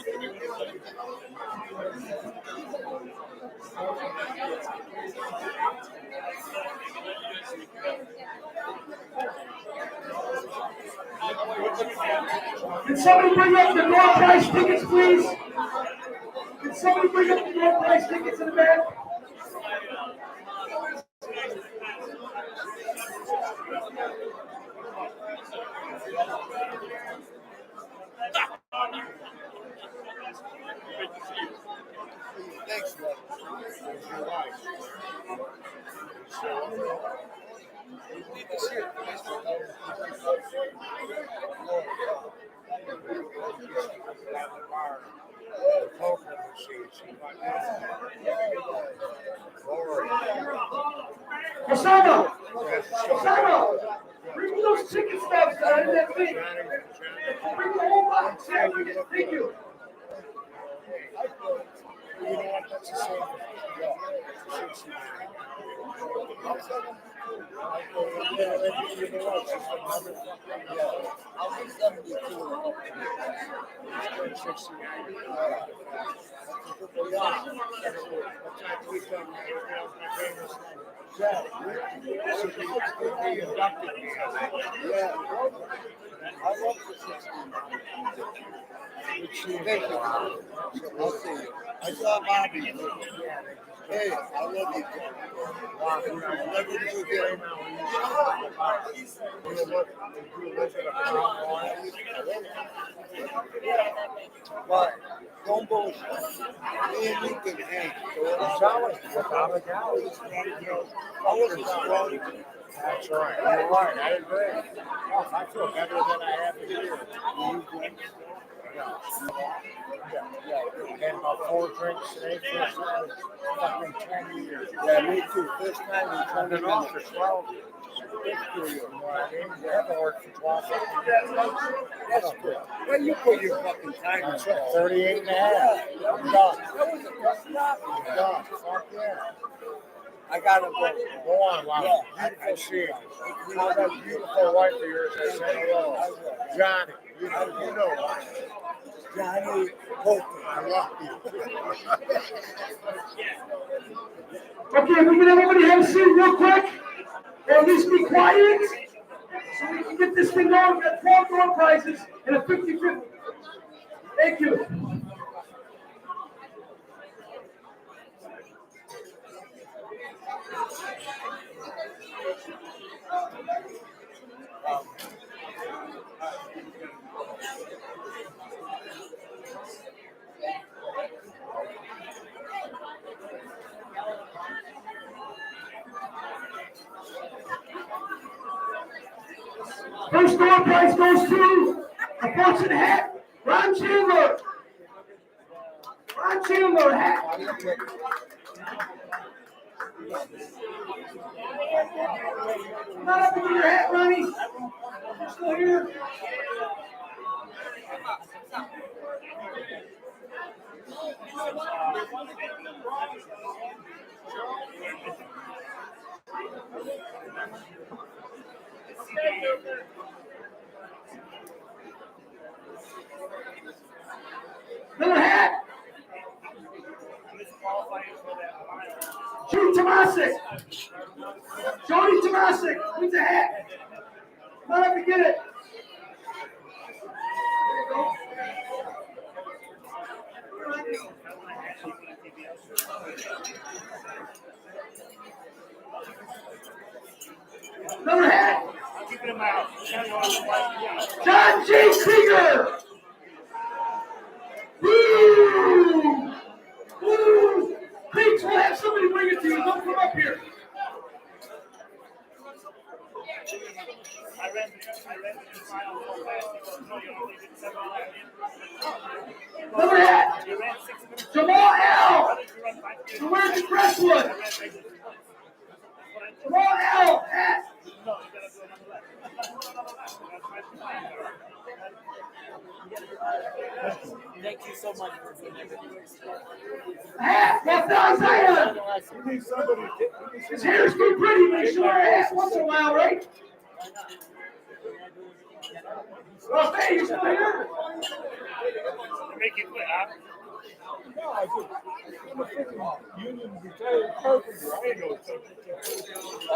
Can somebody bring up the door prize tickets, please? Can somebody bring up the door prize tickets in the back? Thanks, man. Your wife. Osama! Osama! Bring me those chicken stubs in that thing. Bring the whole box. Thank you. You know what? That's the same. I'll be 72. He's 69. I love the 16. Thank you. I'll see you. I saw Bobby. Hey, I love you. Never forget. But don't bullshit. Me and you can hang. I was strong. That's right. You're right. I agree. Oh, I feel better than I have here. Yeah. Had about 4 drinks today. First time in fucking 10 years. Yeah, me too. First time in 20 minutes. Off for 12 years. You know what I mean? You haven't worked for 12 years. That's good. Well, you put your fucking time in. 38 and a half. I'm done. That was a good job. I'm done. Fuck yeah. I gotta go. Go on, Lon. Yeah, I see it. How's that beautiful wife of yours? I say hello. Johnny. You know. Johnny Poker. I love you. Okay, if we can everybody have a seat real quick, or at least be quiet, so we can get this thing going. We've got 12 door prizes and a 50-50. Thank you. First door prize goes to a Fordson hat, Ron Chandler. Ron Chandler hat. Not up with your hat, Ronnie. You're still here. Another hat. Jody Tomasic. Jody Tomasic wins a hat. Not up to get it. Another hat. John J. Krieger. Woo! Woo! Please, we'll have somebody bring it to you. Don't come up here. Another hat. Jamal L. Who wears the Crestwood. Jamal L. Hat. Thank you so much for doing everything. Hat. What's the Isaiah? His hair's too pretty. Make sure I hat once in a while, right? Well, hey, you still here? Make it quit, huh? No, I just, I'm a freaking union retired carpenter. I ain't no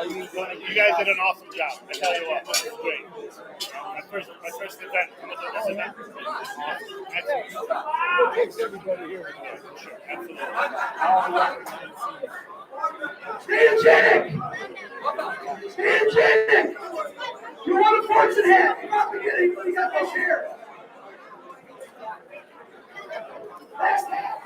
You guys did an awesome job. I tell you what, it was great. My first event, coming to this event. It takes everybody here. Stan Janik! Stan Janik! You want a Fordson hat? Come on, get it. You got this here. Last hat.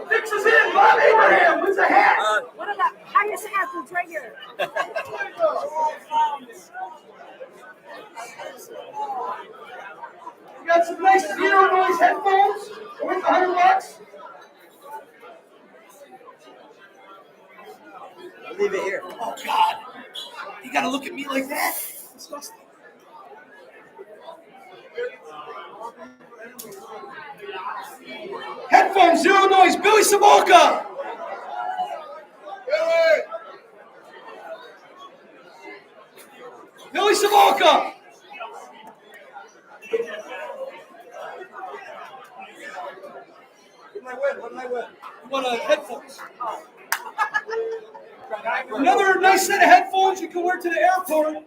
Fix is in. Bob Abraham wins a hat. One of the highest athletes right here. You got some nice zero noise headphones worth $100. Leave it here. Oh God! You gotta look at me like that. Disgusting. Headphones, zero noise. Billy Savolka. Billy Savolka. What did I win? What headphones? Another nice set of headphones you can wear to the airport.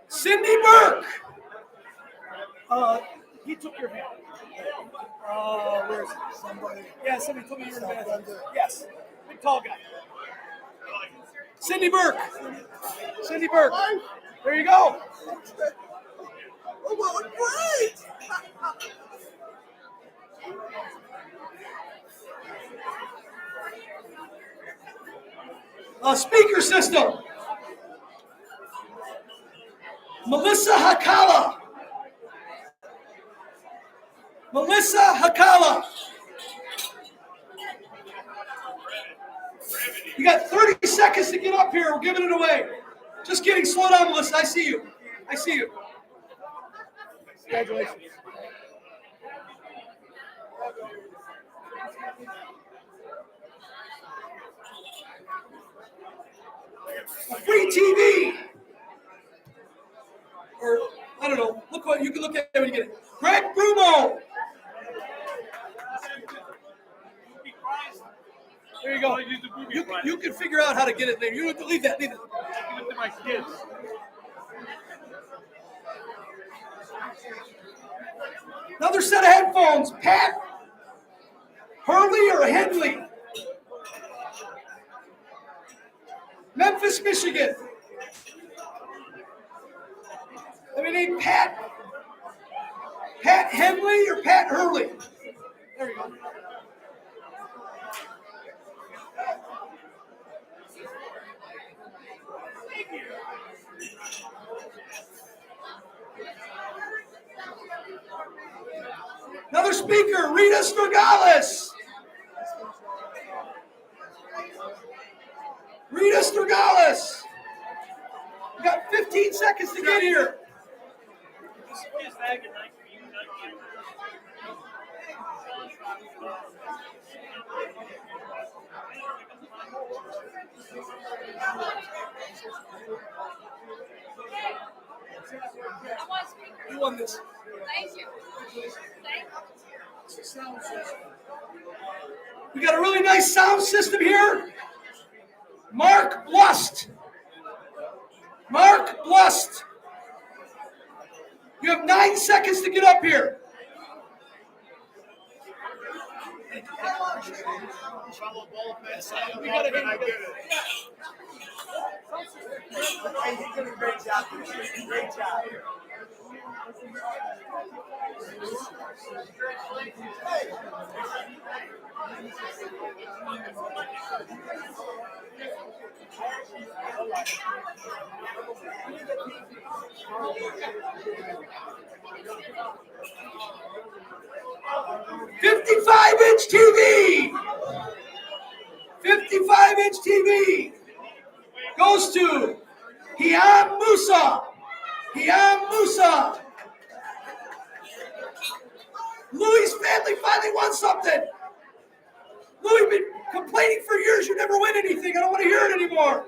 Cindy Burke. He took your hand. Where's somebody? Yeah, somebody told me you were in the bathroom. Yes, big tall guy. Cindy Burke. Cindy Burke. There you go. Oh, well, great! Speaker system. Melissa Hakala. Melissa Hakala. You got 30 seconds to get up here. We're giving it away. Just kidding. Slow down, Melissa. I see you. I see you. Congratulations. Free TV. Or, I don't know. Look what you can look at it when you get it. Greg Brumo. There you go. You can figure out how to get it there. You don't have to leave that. Leave it. Give it to my kids. Another set of headphones. Pat Hurley or Henley? Memphis, Michigan. Let me name Pat Henley or Pat Hurley? There you go. Another speaker, Rita Stragales. Rita Stragales. You got 15 seconds to get here. You won this. Thank you. We got a really nice sound system here. Mark Blust. Mark Blust. You have 9 seconds to get up here. We gotta hit it. Hey, you did a great job. Great job. 55-inch TV. 55-inch TV goes to Hiam Musa. Hiam Musa. Louis' family finally won something. Louis been complaining for years you never win anything. I don't want to hear it anymore.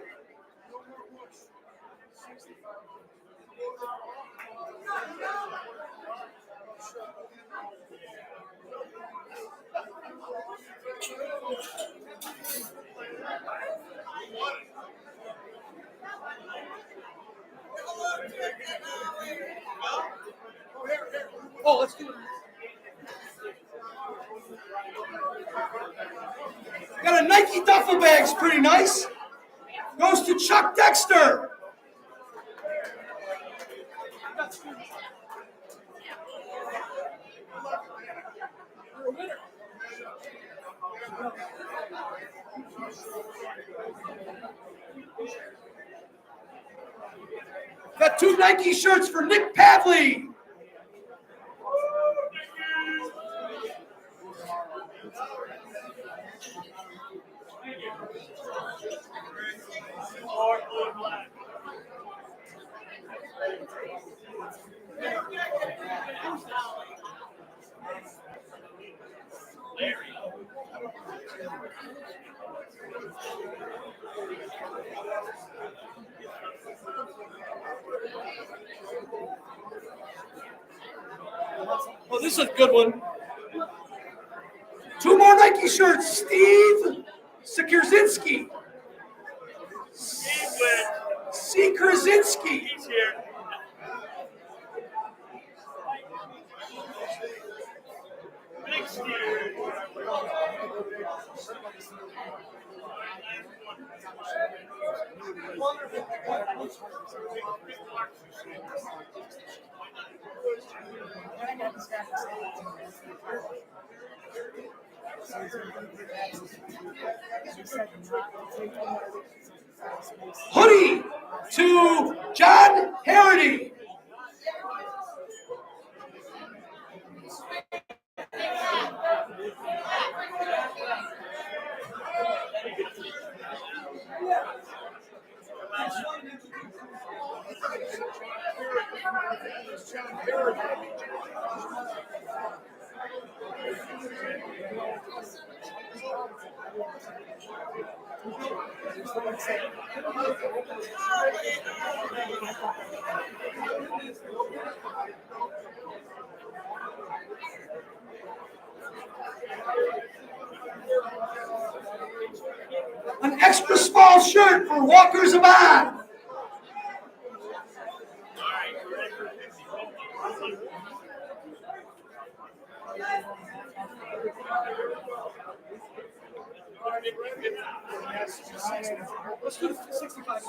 Oh, let's do it. Got a Nike duffel bag, it's pretty nice. Goes to Chuck Dexter. Got 2 Nike shirts for Nick Pavley. Oh, this is a good one. 2 more Nike shirts. Steve Sikorzinski. Sikorzinski. He's here. Big Steve. Hoodie to John Harity. An extra small shirt for Walker Zaman. Let's do the 65.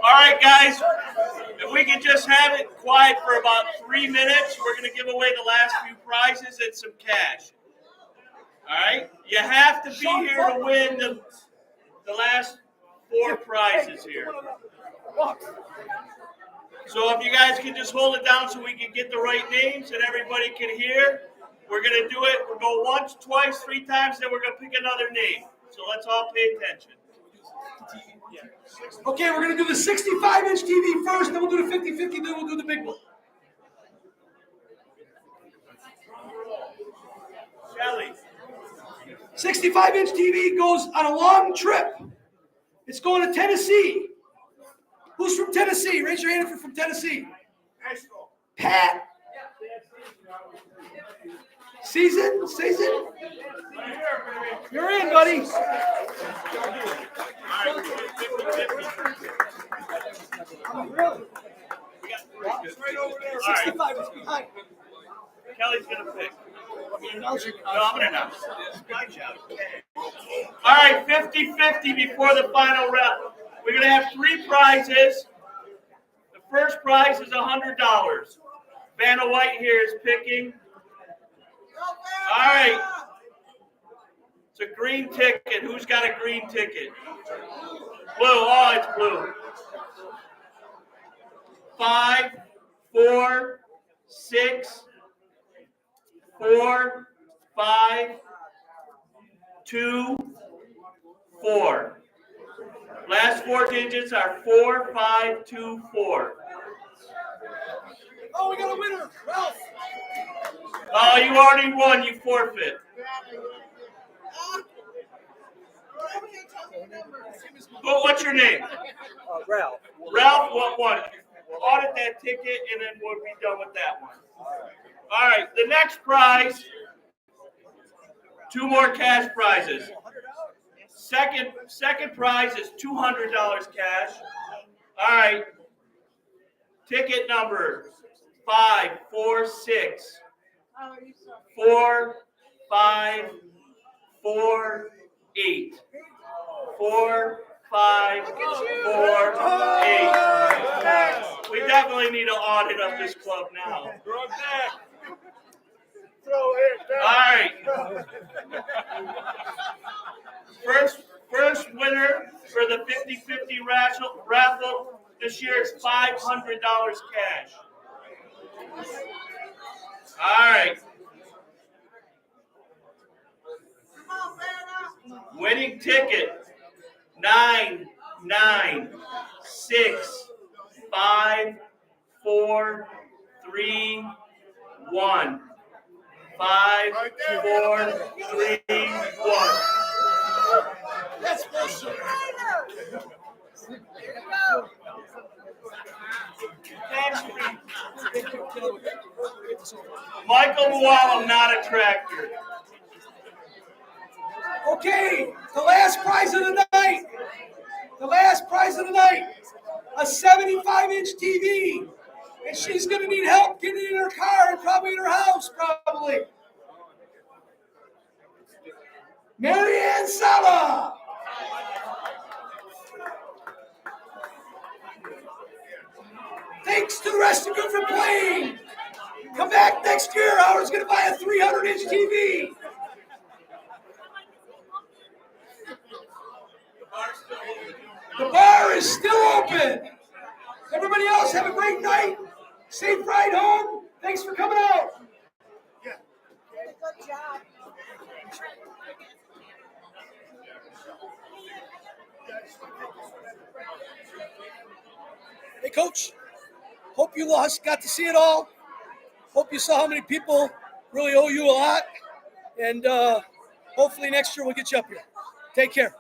All right, guys. If we can just have it quiet for about 3 minutes, we're going to give away the last few prizes and some cash. All right? You have to be here to win the last 4 prizes here. So if you guys can just hold it down so we can get the right names and everybody can hear, we're going to do it. We'll go once, twice, 3 times, then we're going to pick another name. So let's all pay attention. Okay, we're gonna do the 65-inch TV first, then we'll do the 50-50, then we'll do the big one. Shelly. 65-inch TV goes on a long trip. It's going to Tennessee. Who's from Tennessee? Raise your hand if you're from Tennessee. Pat. Season? You're in, buddy. All right. Kelly's gonna pick. No, I'm gonna announce. All right, 50-50 before the final round. We're gonna have 3 prizes. The first prize is $100. Vanna White here is picking. All right. It's a green ticket. Who's got a green ticket? Blue. Oh, it's blue. 5, 4, 6, 4, 5, 2, 4. Last 4 digits are 4, 5, 2, 4. Oh, we got a winner, Ralph. Oh, you already won. You forfeit. What's your name? Ralph. Ralph, what one? Audit that ticket, and then we'll be done with that one. All right, the next prize, 2 more cash prizes. Second prize is $200 cash. All right, ticket number 5, 4, 6, 4, 5, 4, 8. 4, 5, 4, 8. We definitely need an audit of this club now. All right. First winner for the 50-50 raffle this year is $500 cash. All right. Winning ticket 9, 9, 6, 5, 4, 3, 1. 5, 4, 3, 1. That's bullshit. Michael Mualam, not a tractor. Okay, the last prize of the night. A 75-inch TV. And she's going to need help getting in her car and probably in her house, probably. Marianne Sala. Thanks to the rest of you for playing. Come back next year. Howard's going to buy a 300-inch TV. The bar is still open. Everybody else have a great night. Safe ride home. Thanks for coming out. Good job. Hey, Coach. Hope you got to see it all. Hope you saw how many people really owe you a lot. And hopefully next year we'll get you up here. Take care.